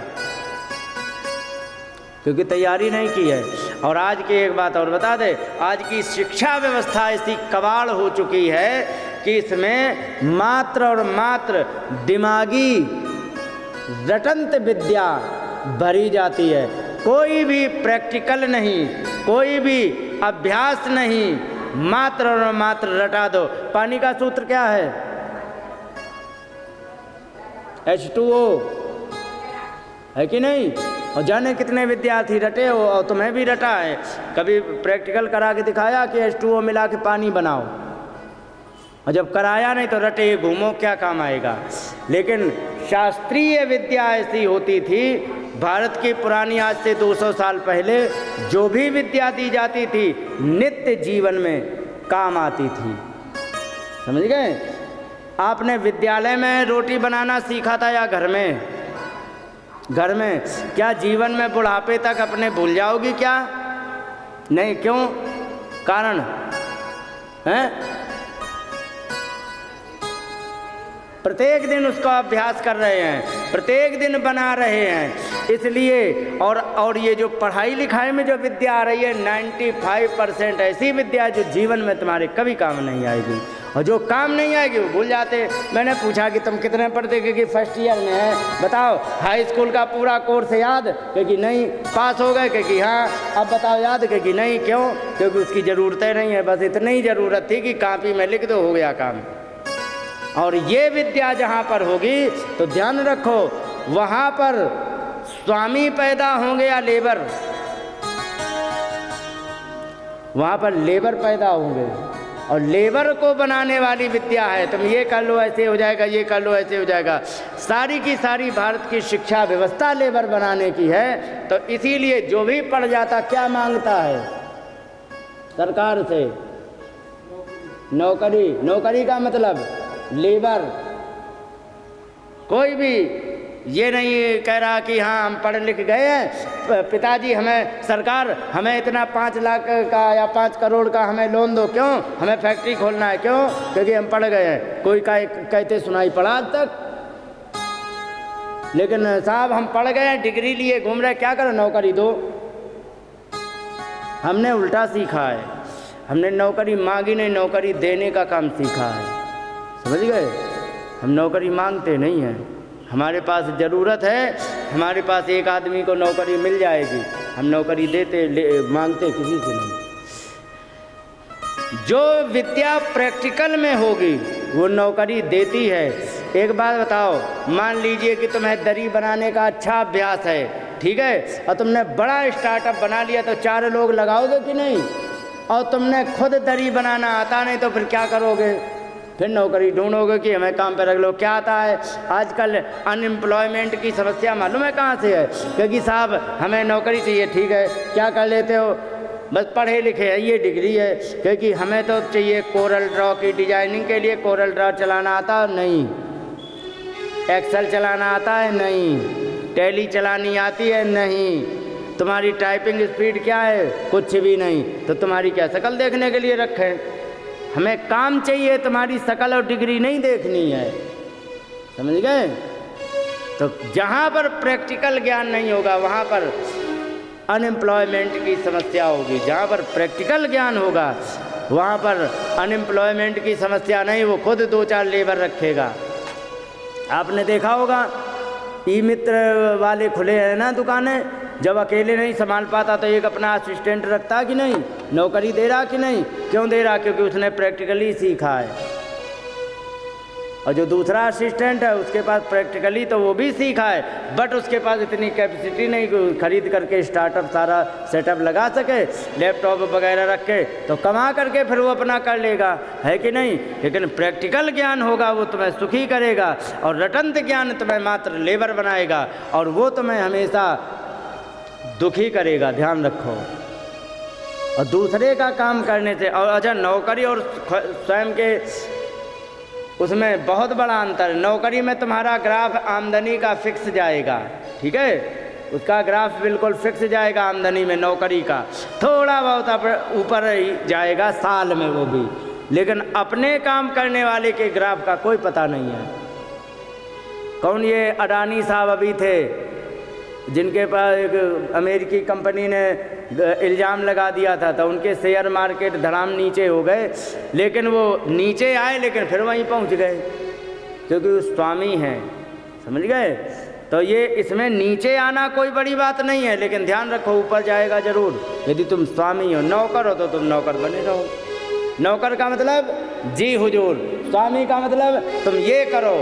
क्योंकि तैयारी नहीं की है। और आज की एक बात और बता दे, आज की शिक्षा व्यवस्था ऐसी कबाड़ हो चुकी है कि इसमें मात्र और मात्र दिमागी रटंत विद्या भरी जाती है। कोई भी प्रैक्टिकल नहीं, कोई भी अभ्यास नहीं, मात्र और मात्र रटा दो। पानी का सूत्र क्या है? H2O है कि नहीं? और जाने कितने विद्यार्थी रटे हो, और तुम्हें भी रटा है। कभी प्रैक्टिकल करा के दिखाया कि H2O मिला के पानी बनाओ, और जब कराया नहीं तो रटे घूमो, क्या काम आएगा? लेकिन शास्त्रीय विद्या ऐसी होती थी, भारत की पुरानी, आज से 200 साल पहले जो भी विद्या दी जाती थी नित्य जीवन में काम आती थी। समझ गए? आपने विद्यालय में रोटी बनाना सीखा था या घर में? घर में। क्या जीवन में बुढ़ापे तक अपने भूल जाओगी क्या? नहीं। क्यों? कारण है प्रत्येक दिन उसका अभ्यास कर रहे हैं, प्रत्येक दिन बना रहे हैं। इसलिए और ये जो पढ़ाई लिखाई में जो विद्या आ रही है, 95% ऐसी विद्या जो जीवन में तुम्हारे कभी काम नहीं आएगी, और जो काम नहीं आएगी वो भूल जाते। मैंने पूछा कि तुम कितने पढ़ते, क्योंकि फर्स्ट ईयर में है, बताओ हाई स्कूल का पूरा कोर्स याद? क्योंकि नहीं। पास हो गए? क्योंकि हाँ। अब बताओ याद? क्योंकि नहीं। क्यों? क्योंकि उसकी ज़रूरतें नहीं है, बस इतनी ही ज़रूरत थी कि कॉपी में लिख दो, हो गया काम। और ये विद्या जहाँ पर होगी तो ध्यान रखो, वहाँ पर स्वामी पैदा होंगे या लेबर? वहाँ पर लेबर पैदा होंगे, और लेबर को बनाने वाली विद्या है। तुम ये कर लो ऐसे हो जाएगा, ये कर लो ऐसे हो जाएगा। सारी की सारी भारत की शिक्षा व्यवस्था लेबर बनाने की है। तो इसीलिए जो भी पढ़ जाता क्या मांगता है सरकार से? नौकरी। नौकरी का मतलब लेबर। कोई भी ये नहीं कह रहा कि हाँ हम पढ़ लिख गए हैं, पिताजी हमें सरकार हमें इतना 5 लाख का या 5 करोड़ का हमें लोन दो। क्यों? हमें फैक्ट्री खोलना है। क्यों? क्योंकि हम पढ़ गए हैं। कोई कहते सुनाई पड़ा आज तक? लेकिन साहब हम पढ़ गए हैं, डिग्री लिए घूम रहे, क्या करो? नौकरी दो। हमने उल्टा सीखा है, हमने नौकरी मांगी नहीं, नौकरी देने का काम सीखा है। समझ गए? हम नौकरी मांगते नहीं हैं। हमारे पास ज़रूरत है, हमारे पास एक आदमी को नौकरी मिल जाएगी, हम नौकरी मांगते किसी से नहीं। जो विद्या प्रैक्टिकल में होगी वो नौकरी देती है। एक बात बताओ, मान लीजिए कि तुम्हें दरी बनाने का अच्छा अभ्यास है, ठीक है, और तुमने बड़ा स्टार्टअप बना लिया, तो 4 लोग लगाओगे कि नहीं? और तुमने खुद दरी बनाना आता नहीं तो फिर क्या करोगे? फिर नौकरी ढूंढोगे कि हमें काम पे रख लो। क्या आता है आजकल? अनएम्प्लॉयमेंट की समस्या मालूम है कहाँ से है? क्योंकि साहब हमें नौकरी चाहिए, ठीक है, क्या कर लेते हो? बस पढ़े लिखे है, ये डिग्री है। क्योंकि हमें तो चाहिए कोरल ड्रॉ की डिजाइनिंग के लिए, कोरल ड्रॉ चलाना आता नहीं, एक्सेल चलाना आता है नहीं, टैली चलानी आती है नहीं, तुम्हारी टाइपिंग स्पीड क्या है? कुछ भी नहीं। तो तुम्हारी क्या शकल देखने के लिए रखें? हमें काम चाहिए, तुम्हारी शकल और डिग्री नहीं देखनी है। समझ गए? तो जहाँ पर प्रैक्टिकल ज्ञान नहीं होगा वहाँ पर अनएम्प्लॉयमेंट की समस्या होगी। जहाँ पर प्रैक्टिकल ज्ञान होगा वहाँ पर अनएम्प्लॉयमेंट की समस्या नहीं, वो खुद 2-4 लेबर रखेगा। आपने देखा होगा ई मित्र वाले खुले हैं ना दुकानें, जब अकेले नहीं संभाल पाता तो एक अपना असिस्टेंट रखता कि नहीं? नौकरी दे रहा कि नहीं? क्यों दे रहा? क्योंकि उसने प्रैक्टिकली सीखा है। और जो दूसरा असिस्टेंट है उसके पास प्रैक्टिकली तो वो भी सीखा है, बट उसके पास इतनी कैपेसिटी नहीं कि खरीद करके स्टार्टअप सारा सेटअप लगा सके, लैपटॉप वगैरह रख के, तो कमा करके फिर वो अपना कर लेगा, है कि नहीं? लेकिन प्रैक्टिकल ज्ञान होगा वो तुम्हें सुखी करेगा, और रटंत ज्ञान तुम्हें मात्र लेबर बनाएगा, और वो तुम्हें हमेशा दुखी करेगा। ध्यान रखो। और दूसरे का काम करने से, और अच्छा नौकरी और स्वयं के उसमें बहुत बड़ा अंतर है। नौकरी में तुम्हारा ग्राफ आमदनी का फिक्स जाएगा, ठीक है, उसका ग्राफ बिल्कुल फिक्स जाएगा। आमदनी में नौकरी का थोड़ा बहुत ऊपर ही जाएगा साल में, वो भी। लेकिन अपने काम करने वाले के ग्राफ का कोई पता नहीं है। कौन? ये अडानी साहब अभी थे, जिनके पास एक अमेरिकी कंपनी ने इल्ज़ाम लगा दिया था, तो उनके शेयर मार्केट धड़ाम नीचे हो गए। लेकिन वो नीचे आए लेकिन फिर वहीं पहुंच गए, क्योंकि वो स्वामी हैं। समझ गए? तो ये इसमें नीचे आना कोई बड़ी बात नहीं है, लेकिन ध्यान रखो ऊपर जाएगा ज़रूर। यदि तुम स्वामी हो, नौकर हो तो तुम नौकर बने रहो। नौकर का मतलब जी हुजूर, स्वामी का मतलब तुम ये करो।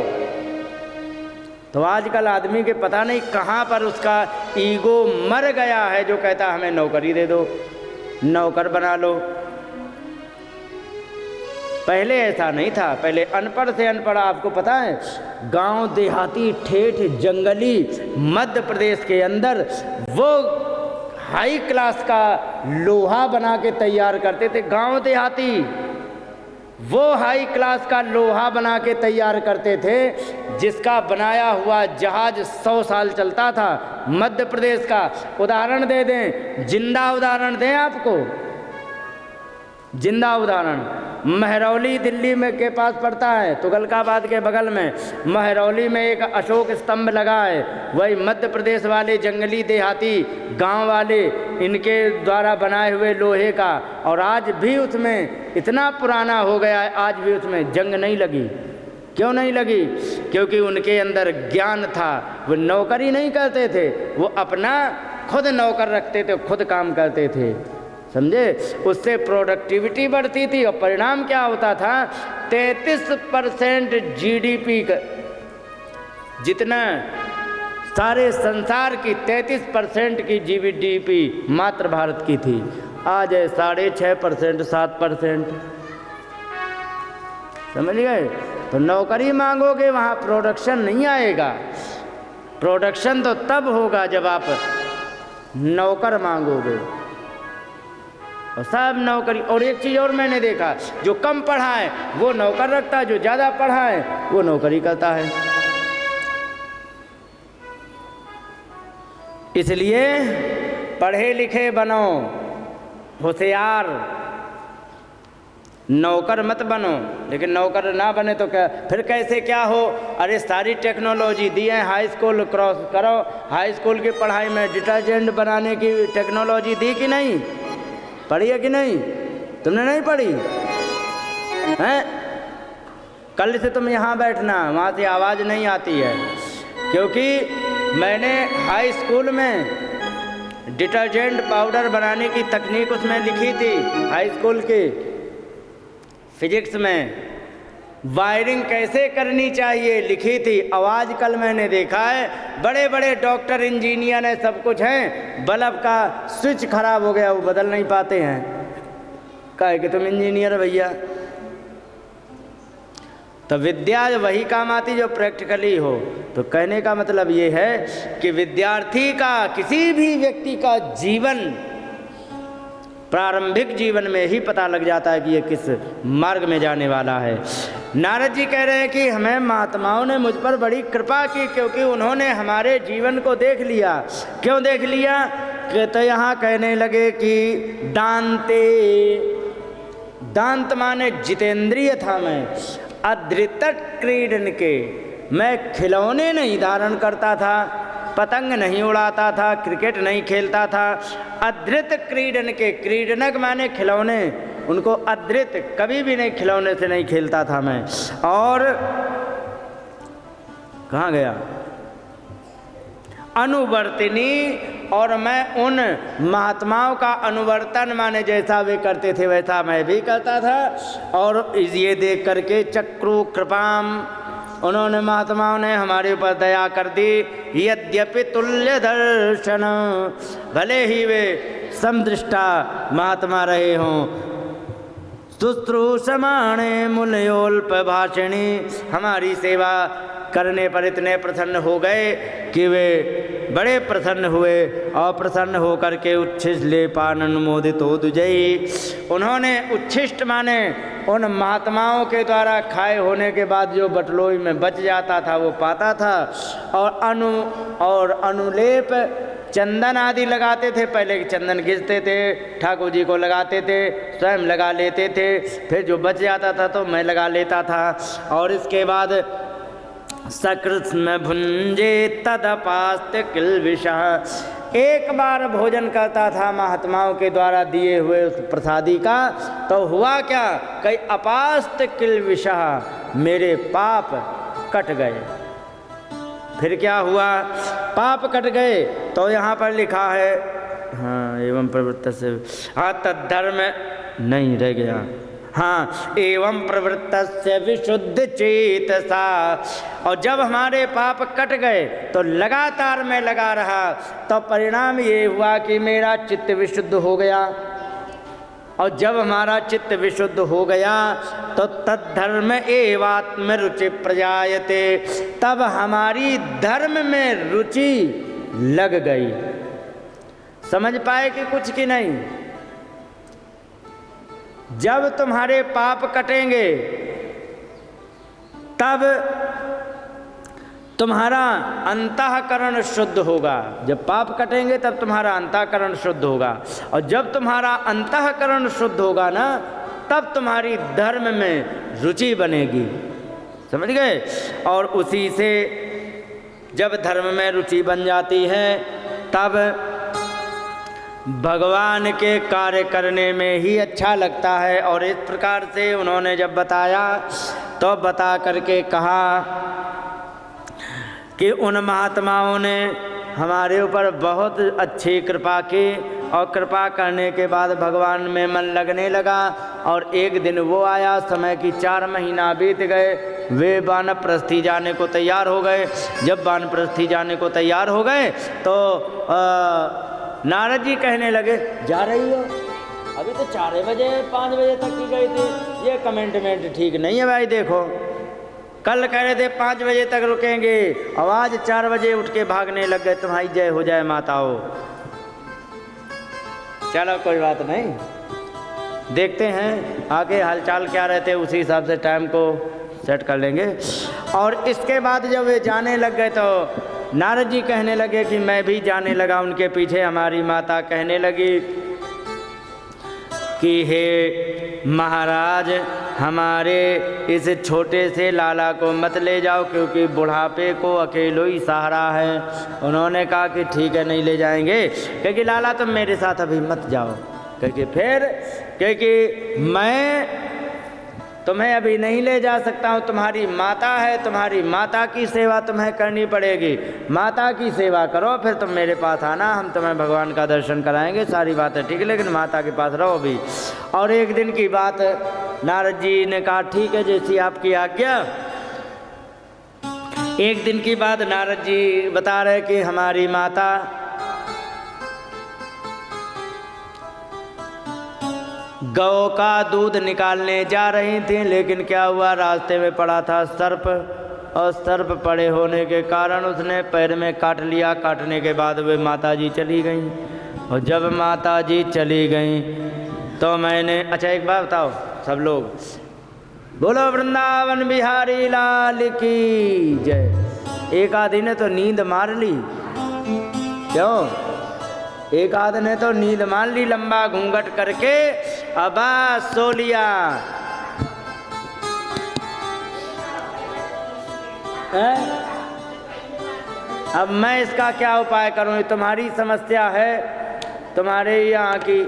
तो आजकल आदमी के पता नहीं कहाँ पर उसका ईगो मर गया है, जो कहता हमें नौकरी दे दो, नौकर बना लो। पहले ऐसा नहीं था। पहले अनपढ़ से अनपढ़, आपको पता है, गांव देहाती ठेठ जंगली मध्य प्रदेश के अंदर वो हाई क्लास का लोहा बना के तैयार करते थे। गांव देहाती वो हाई क्लास का लोहा बना के तैयार करते थे, जिसका बनाया हुआ जहाज 100 साल चलता था। मध्य प्रदेश का उदाहरण दे दें, जिंदा उदाहरण दें आपको, जिंदा उदाहरण। महरौली दिल्ली में के पास पड़ता है, तुगलकाबाद के बगल में। महरौली में एक अशोक स्तंभ लगा है, वही मध्य प्रदेश वाले जंगली देहाती गांव वाले इनके द्वारा बनाए हुए लोहे का। और आज भी उसमें इतना पुराना हो गया है, आज भी उसमें जंग नहीं लगी। क्यों नहीं लगी? क्योंकि उनके अंदर ज्ञान था। वो नौकरी नहीं करते थे, वो अपना खुद नौकर रखते थे, खुद काम करते थे। समझे? उससे प्रोडक्टिविटी बढ़ती थी, और परिणाम क्या होता था? 33% जीडीपी का, जितना सारे संसार की 33% की जीडीपी मात्र भारत की थी, आज है 6.5%, 7%। समझ गए? तो नौकरी मांगोगे, वहाँ प्रोडक्शन नहीं आएगा। प्रोडक्शन तो तब होगा जब आप नौकर मांगोगे। और सब नौकरी। और एक चीज़ और मैंने देखा, जो कम पढ़ा है वो नौकर रखता है, जो ज़्यादा पढ़ा है वो नौकरी करता है। इसलिए पढ़े लिखे बनो, होशियार, नौकर मत बनो। लेकिन नौकर ना बने तो क्या, फिर कैसे क्या हो? अरे सारी टेक्नोलॉजी दी है, हाई स्कूल क्रॉस करो, हाई स्कूल की पढ़ाई में डिटर्जेंट बनाने की टेक्नोलॉजी दी कि नहीं? पढ़ी है कि नहीं? तुमने नहीं पढ़ी हैं? कल से तुम यहाँ बैठना, वहाँ से आवाज़ नहीं आती है, क्योंकि मैंने हाई स्कूल में डिटर्जेंट पाउडर बनाने की तकनीक उसमें लिखी थी, हाई स्कूल की फिजिक्स में वायरिंग कैसे करनी चाहिए लिखी थी। आवाज़ कल मैंने देखा है, बड़े बड़े डॉक्टर इंजीनियर है, सब कुछ हैं, बल्ब का स्विच खराब हो गया वो बदल नहीं पाते हैं। कहे कि तुम इंजीनियर भैया। तो विद्या वही काम आती जो प्रैक्टिकली हो। तो कहने का मतलब ये है कि विद्यार्थी का, किसी भी व्यक्ति का जीवन, प्रारंभिक जीवन में ही पता लग जाता है कि ये किस मार्ग में जाने वाला है। नारद जी कह रहे हैं कि हमें महात्माओं ने मुझ पर बड़ी कृपा की, क्योंकि उन्होंने हमारे जीवन को देख लिया। क्यों देख लिया? कि तो यहाँ कहने लगे कि दांते, दांत माने जितेंद्रिय था मैं, अधृत क्रीडन के, मैं खिलौने नहीं धारण करता था, पतंग नहीं उड़ाता था, क्रिकेट नहीं खेलता था। अधृत क्रीडन के, क्रीडनक माने खिलौने, उनको अधृत, कभी भी नहीं, खिलौने से नहीं खेलता था मैं। और कहाँ गया? अनुवर्तिनी, और मैं उन महात्माओं का अनुवर्तन माने जैसा वे करते थे वैसा मैं भी करता था। और ये देख करके चक्रु कृपाम, उन्होंने, महात्माओं ने हमारे ऊपर दया कर दी। यद्यपि तुल्य दर्शन, भले ही वे समदृष्टा महात्मा रहे हों, शुश्रूषमाणे मुलयोल्प भाषिणी, हमारी सेवा करने पर इतने प्रसन्न हो गए कि वे बड़े प्रसन्न हुए, और प्रसन्न होकर के उच्छिष्ट ले पान अनुमोदित हो दुजई, उन्होंने उच्छिष्ट माने उन महात्माओं के द्वारा खाए होने के बाद जो बटलोई में बच जाता था वो पाता था। और अनुलेप, चंदन आदि लगाते थे, पहले चंदन घिसते थे, ठाकुर जी को लगाते थे, स्वयं लगा लेते थे, फिर जो बच जाता था तो मैं लगा लेता था। और इसके बाद सकृत्स्न भुंजे तदपास्त किल्बिषः, एक बार भोजन करता था महात्माओं के द्वारा दिए हुए उस प्रसादी का, तो हुआ क्या? कई अपास्त किल्बिषः, मेरे पाप कट गए। फिर क्या हुआ? पाप कट गए। तो यहाँ पर लिखा है, हाँ, एवं प्रवृत्त से, हाँ, तद्धर्म नहीं रह गया, हाँ, एवं प्रवृत्तस्य विशुद्ध चेतसा, और जब हमारे पाप कट गए तो लगातार मैं लगा रहा, तो परिणाम ये हुआ कि मेरा चित्त विशुद्ध हो गया। और जब हमारा चित्त विशुद्ध हो गया तो तद्धर्म एवात्म रुचि प्रजायते, तब हमारी धर्म में रुचि लग गई। समझ पाए कि कुछ की नहीं? जब तुम्हारे पाप कटेंगे तब तुम्हारा अंतःकरण शुद्ध होगा। जब पाप कटेंगे तब तुम्हारा अंतःकरण शुद्ध होगा, और जब तुम्हारा अंतःकरण शुद्ध होगा ना, तब तुम्हारी धर्म में रुचि बनेगी। समझ गए? और उसी से जब धर्म में रुचि बन जाती है तब भगवान के कार्य करने में ही अच्छा लगता है। और इस प्रकार से उन्होंने जब बताया तो बता करके कहा कि उन महात्माओं ने हमारे ऊपर बहुत अच्छी कृपा की, और कृपा करने के बाद भगवान में मन लगने लगा। और एक दिन वो आया, समय की 4 महीना बीत गए, वे वानप्रस्थी जाने को तैयार हो गए। जब वानप्रस्थी जाने को तैयार हो गए तो नारद जी कहने लगे, जा रही हो? अभी तो 4 बजे 5 बजे तक की गई थी, ये कमेंटमेंट ठीक नहीं है भाई। देखो कल कह रहे थे 5 बजे तक रुकेंगे, और आज 4 बजे उठ के भागने लग गए। तुम्हारी जय हो जाए माताओं। चलो कोई बात नहीं, देखते हैं आगे हालचाल क्या रहते, उसी हिसाब से टाइम को सेट कर लेंगे। और इसके बाद जब वे जाने लग गए तो नारद जी कहने लगे कि मैं भी जाने लगा उनके पीछे। हमारी माता कहने लगी कि हे महाराज, हमारे इस छोटे से लाला को मत ले जाओ, क्योंकि बुढ़ापे को अकेलो ही सहारा है। उन्होंने कहा कि ठीक है, नहीं ले जाएंगे। क्योंकि लाला तुम मेरे साथ अभी मत जाओ, क्योंकि मैं तुम्हें अभी नहीं ले जा सकता हूँ। तुम्हारी माता है, तुम्हारी माता की सेवा तुम्हें करनी पड़ेगी। माता की सेवा करो, फिर तुम मेरे पास आना, हम तुम्हें भगवान का दर्शन कराएंगे। सारी बातें ठीक है, लेकिन माता के पास रहो अभी। और एक दिन की बात, नारद जी ने कहा ठीक है, जैसी आपकी आज्ञा। एक दिन की बात नारद जी बता रहे कि हमारी माता गौ का दूध निकालने जा रही थी, लेकिन क्या हुआ, रास्ते में पड़ा था सर्प, और सर्प पड़े होने के कारण उसने पैर में काट लिया। काटने के बाद वे माता जी चली गईं। और जब माता जी चली गईं तो मैंने, अच्छा एक बात बताओ सब लोग, बोलो वृंदावन बिहारी लाल की जय। एक आदमी ने तो नींद मार ली, क्यों? एक आदमी ने तो नींद मार ली, लंबा घूंघट करके अबा सो लिया। अब मैं इसका क्या उपाय करूं? तुम्हारी समस्या है, तुम्हारे यहाँ की।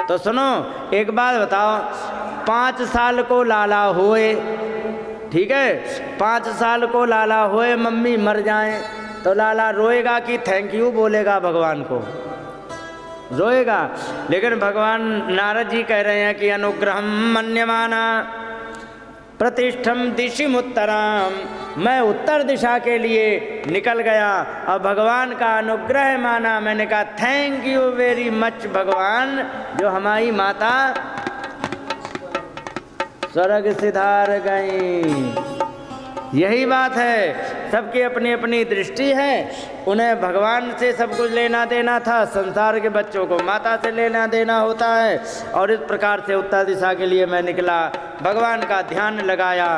तो सुनो, एक बात बताओ, 5 साल को लाला होए, ठीक है, 5 साल को लाला होए, मम्मी मर जाए तो लाला रोएगा कि थैंक यू बोलेगा भगवान को? रोएगा। लेकिन भगवान नारद जी कह रहे हैं कि अनुग्रहम मन्यमाना प्रतिष्ठम दिशिमुत्तराम। मैं उत्तर दिशा के लिए निकल गया और भगवान का अनुग्रह माना। मैंने कहा थैंक यू वेरी मच भगवान, जो हमारी माता स्वर्ग सिधार गई। यही बात है, सबकी अपनी अपनी दृष्टि है। उन्हें भगवान से सब कुछ लेना देना था, संसार के बच्चों को माता से लेना देना होता है। और इस प्रकार से उत्तर दिशा के लिए मैं निकला, भगवान का ध्यान लगाया।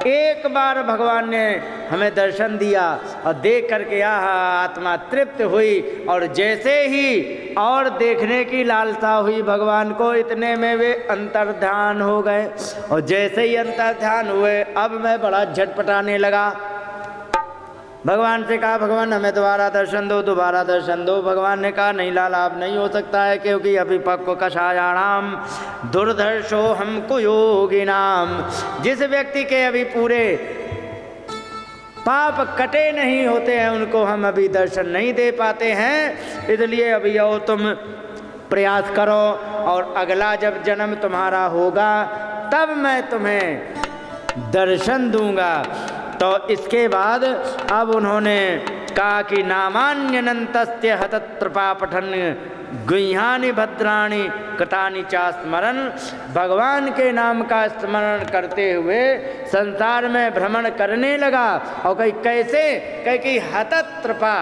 एक बार भगवान ने हमें दर्शन दिया और देख करके आत्मा तृप्त हुई। और जैसे ही और देखने की लालसा हुई भगवान को, इतने में वे अंतर्ध्यान हो गए। और जैसे ही अंतर्ध्यान हुए, अब मैं बड़ा झटपटाने लगा। भगवान से कहा भगवान हमें दोबारा दर्शन दो, दोबारा दर्शन दो। भगवान ने कहा नहीं लाला, अब नहीं हो सकता है, क्योंकि अभिपक्व कषायाणाम दुर्धर्षो हमको योगिनाम। जिस व्यक्ति के अभी पूरे पाप कटे नहीं होते हैं, उनको हम अभी दर्शन नहीं दे पाते हैं। इसलिए अभी आओ, तुम प्रयास करो, और अगला जब जन्म तुम्हारा होगा तब मैं तुम्हें दर्शन दूंगा। तो इसके बाद अब उन्होंने कहा कि नामान्यनंतस्य हतत्रपा पठन गुह्यानि भद्राणि कृतानि चा स्मरण। भगवान के नाम का स्मरण करते हुए संसार में भ्रमण करने लगा। और कहीं कैसे, कहीं कि हतत्रपा,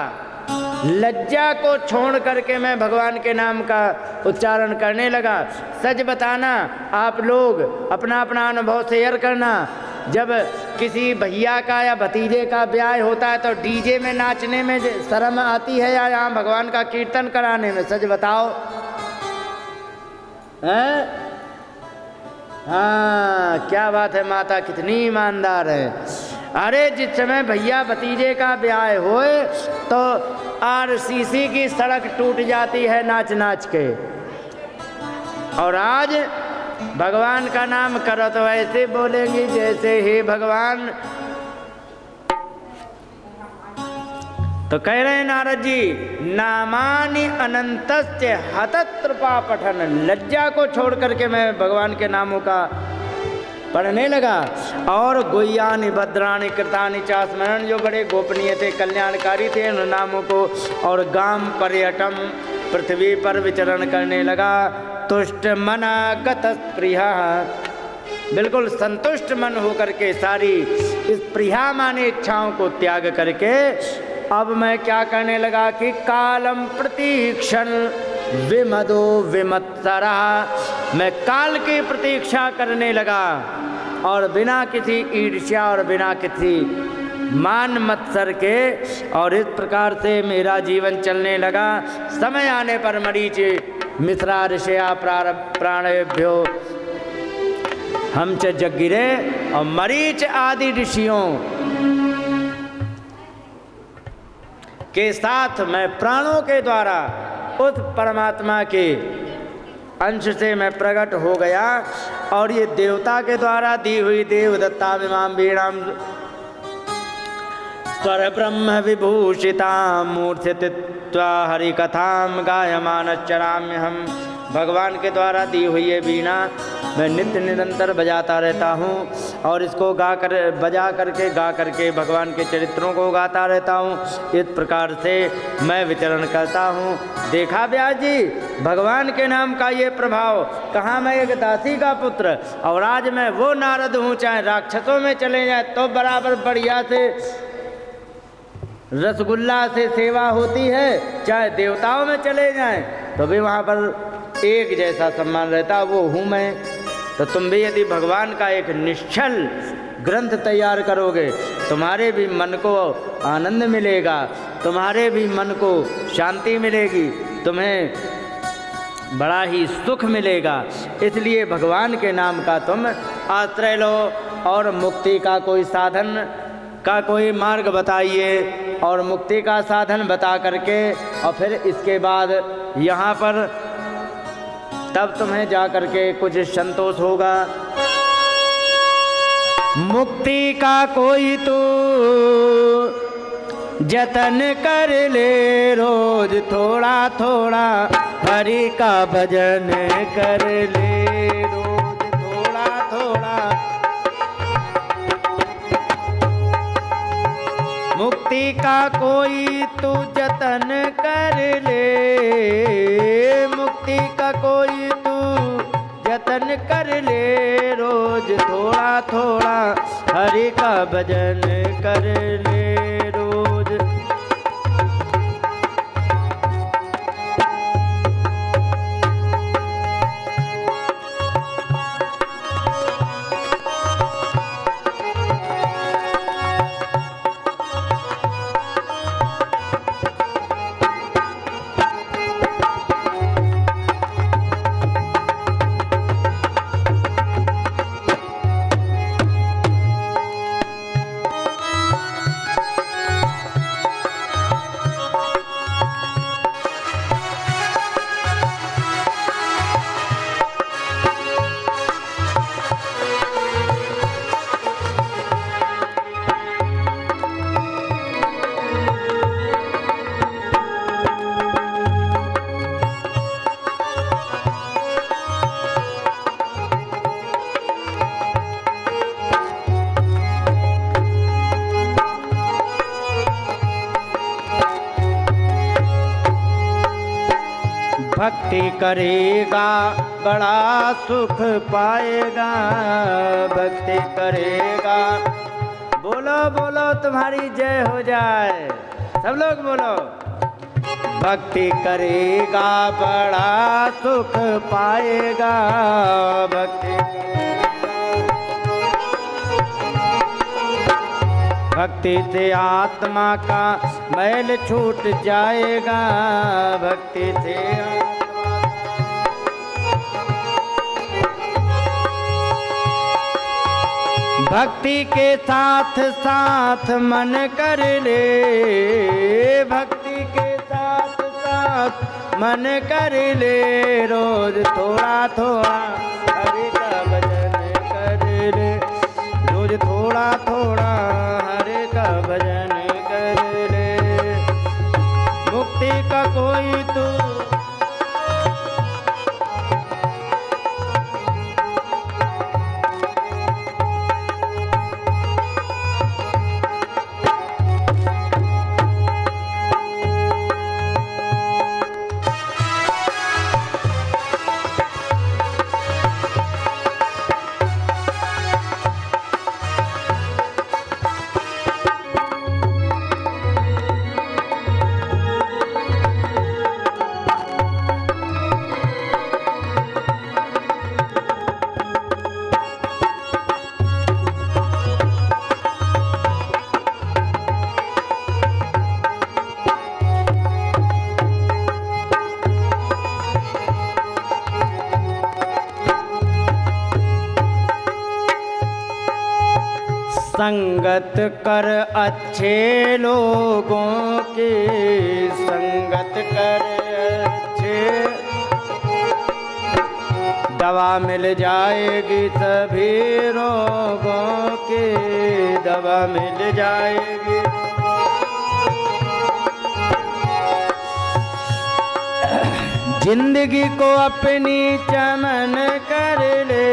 लज्जा को छोड़ करके मैं भगवान के नाम का उच्चारण करने लगा। सच बताना, आप लोग अपना अपना अनुभव शेयर करना। जब किसी भैया का या भतीजे का ब्याह होता है तो डीजे में नाचने में शर्म आती है या यहाँ भगवान का कीर्तन कराने में? सच बताओ, हैं? हाँ, क्या बात है, माता कितनी ईमानदार है। अरे जिस समय भैया भतीजे का ब्याह होए तो आरसीसी की सड़क टूट जाती है नाच नाच के। और आज भगवान का नाम करो तो ऐसे बोलेंगी जैसे हे भगवान। तो कह रहे हैं नारद जी, नामानि अनंतस्य हतत्रपा पठन। लज्जा को छोड़ करके मैं भगवान के नामों का पढ़ने लगा। और गुह्यानि भद्राणि कृतानि चा स्मरण, जो बड़े गोपनीय थे, कल्याणकारी थे, उन नामों को। और गाम पर्यटम, पृथ्वी पर विचरण करने लगा। तुष्ट मना गत प्रिया, बिल्कुल संतुष्ट मन होकर के सारी इस प्रिया माने इच्छाओं को त्याग करके अब मैं क्या करने लगा कि कालम प्रतीक्षण विमदो विमत्सरा, मैं काल की प्रतीक्षा करने लगा और बिना किसी ईर्ष्या और बिना किसी मान मत्सर के, और इस प्रकार से मेरा जीवन चलने लगा। समय आने पर मरीच मिश्रा ऋषया प्राणेभ्यो हम च जगिरे, और मरीच आदि ऋषियों के साथ मैं प्राणों के द्वारा उस परमात्मा के अंश से मैं प्रकट हो गया। और ये देवता के द्वारा दी हुई देवदत्ता विमाम वीणाम स्वर ब्रह्म विभूषिता मूर्छित्वा हरि कथाम गायमान चराम्य हम, भगवान के द्वारा दी हुई ये वीणा मैं नित्य निरंतर बजाता रहता हूँ और इसको बजा करके भगवान के चरित्रों को गाता रहता हूँ। इस प्रकार से मैं विचरण करता हूँ। देखा व्यास जी भगवान के नाम का ये प्रभाव, कहाँ मैं एक दासी का पुत्र और आज मैं वो नारद हूँ, चाहे राक्षसों में चले जाए तो बराबर बढ़िया से रसगुल्ला से सेवा होती है, चाहे देवताओं में चले जाएं तो भी वहाँ पर एक जैसा सम्मान रहता, वो हूँ मैं। तो तुम भी यदि भगवान का एक निश्चल ग्रंथ तैयार करोगे, तुम्हारे भी मन को आनंद मिलेगा, तुम्हारे भी मन को शांति मिलेगी, तुम्हें बड़ा ही सुख मिलेगा। इसलिए भगवान के नाम का तुम आश्रय लो और मुक्ति का कोई साधन का कोई मार्ग बताइए और मुक्ति का साधन बता करके, और फिर इसके बाद यहाँ पर तब तुम्हें जा करके कुछ संतोष होगा। मुक्ति का कोई तो जतन कर ले, रोज थोड़ा थोड़ा हरि का भजन कर ले, रोज थोड़ा थोड़ा। मुक्ति का कोई तू जतन कर ले, मुक्ति का कोई तू जतन कर ले, रोज थोड़ा थोड़ा हरि का भजन कर ले, रोज। भक्ति करेगा बड़ा सुख पाएगा, भक्ति करेगा। बोलो बोलो तुम्हारी जय हो जाए, सब लोग बोलो। भक्ति करेगा बड़ा सुख पाएगा, भक्ति भक्ति से आत्मा का मैल छूट जाएगा, भक्ति से भक्ति के साथ साथ मन कर ले, भक्ति के साथ साथ मन कर ले, रोज थोड़ा थोड़ा हरि का भजन कर ले, रोज थोड़ा थोड़ा हरि का भजन कर ले। मुक्ति का कोई तू संगत कर अच्छे लोगों की, संगत कर अच्छे, दवा मिल जाएगी सभी रोगों की, दवा मिल जाएगी। जिंदगी को अपनी चमन कर ले,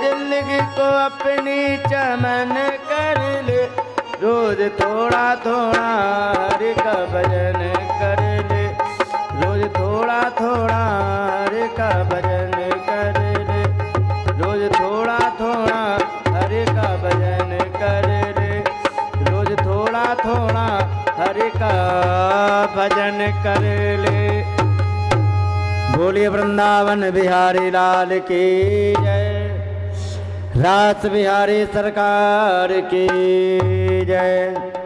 जिंदगी को अपनी चमन कर ले, रोज थोड़ा थोड़ा हरि का भजन कर ले, रोज थोड़ा थोड़ा हरि का भजन कर ले, रोज थोड़ा थोड़ा हरि का भजन कर ले, रोज थोड़ा थोड़ा हरि का भजन कर ले। बोलिए वृंदावन बिहारी लाल की जय, रास बिहारी सरकार की जय।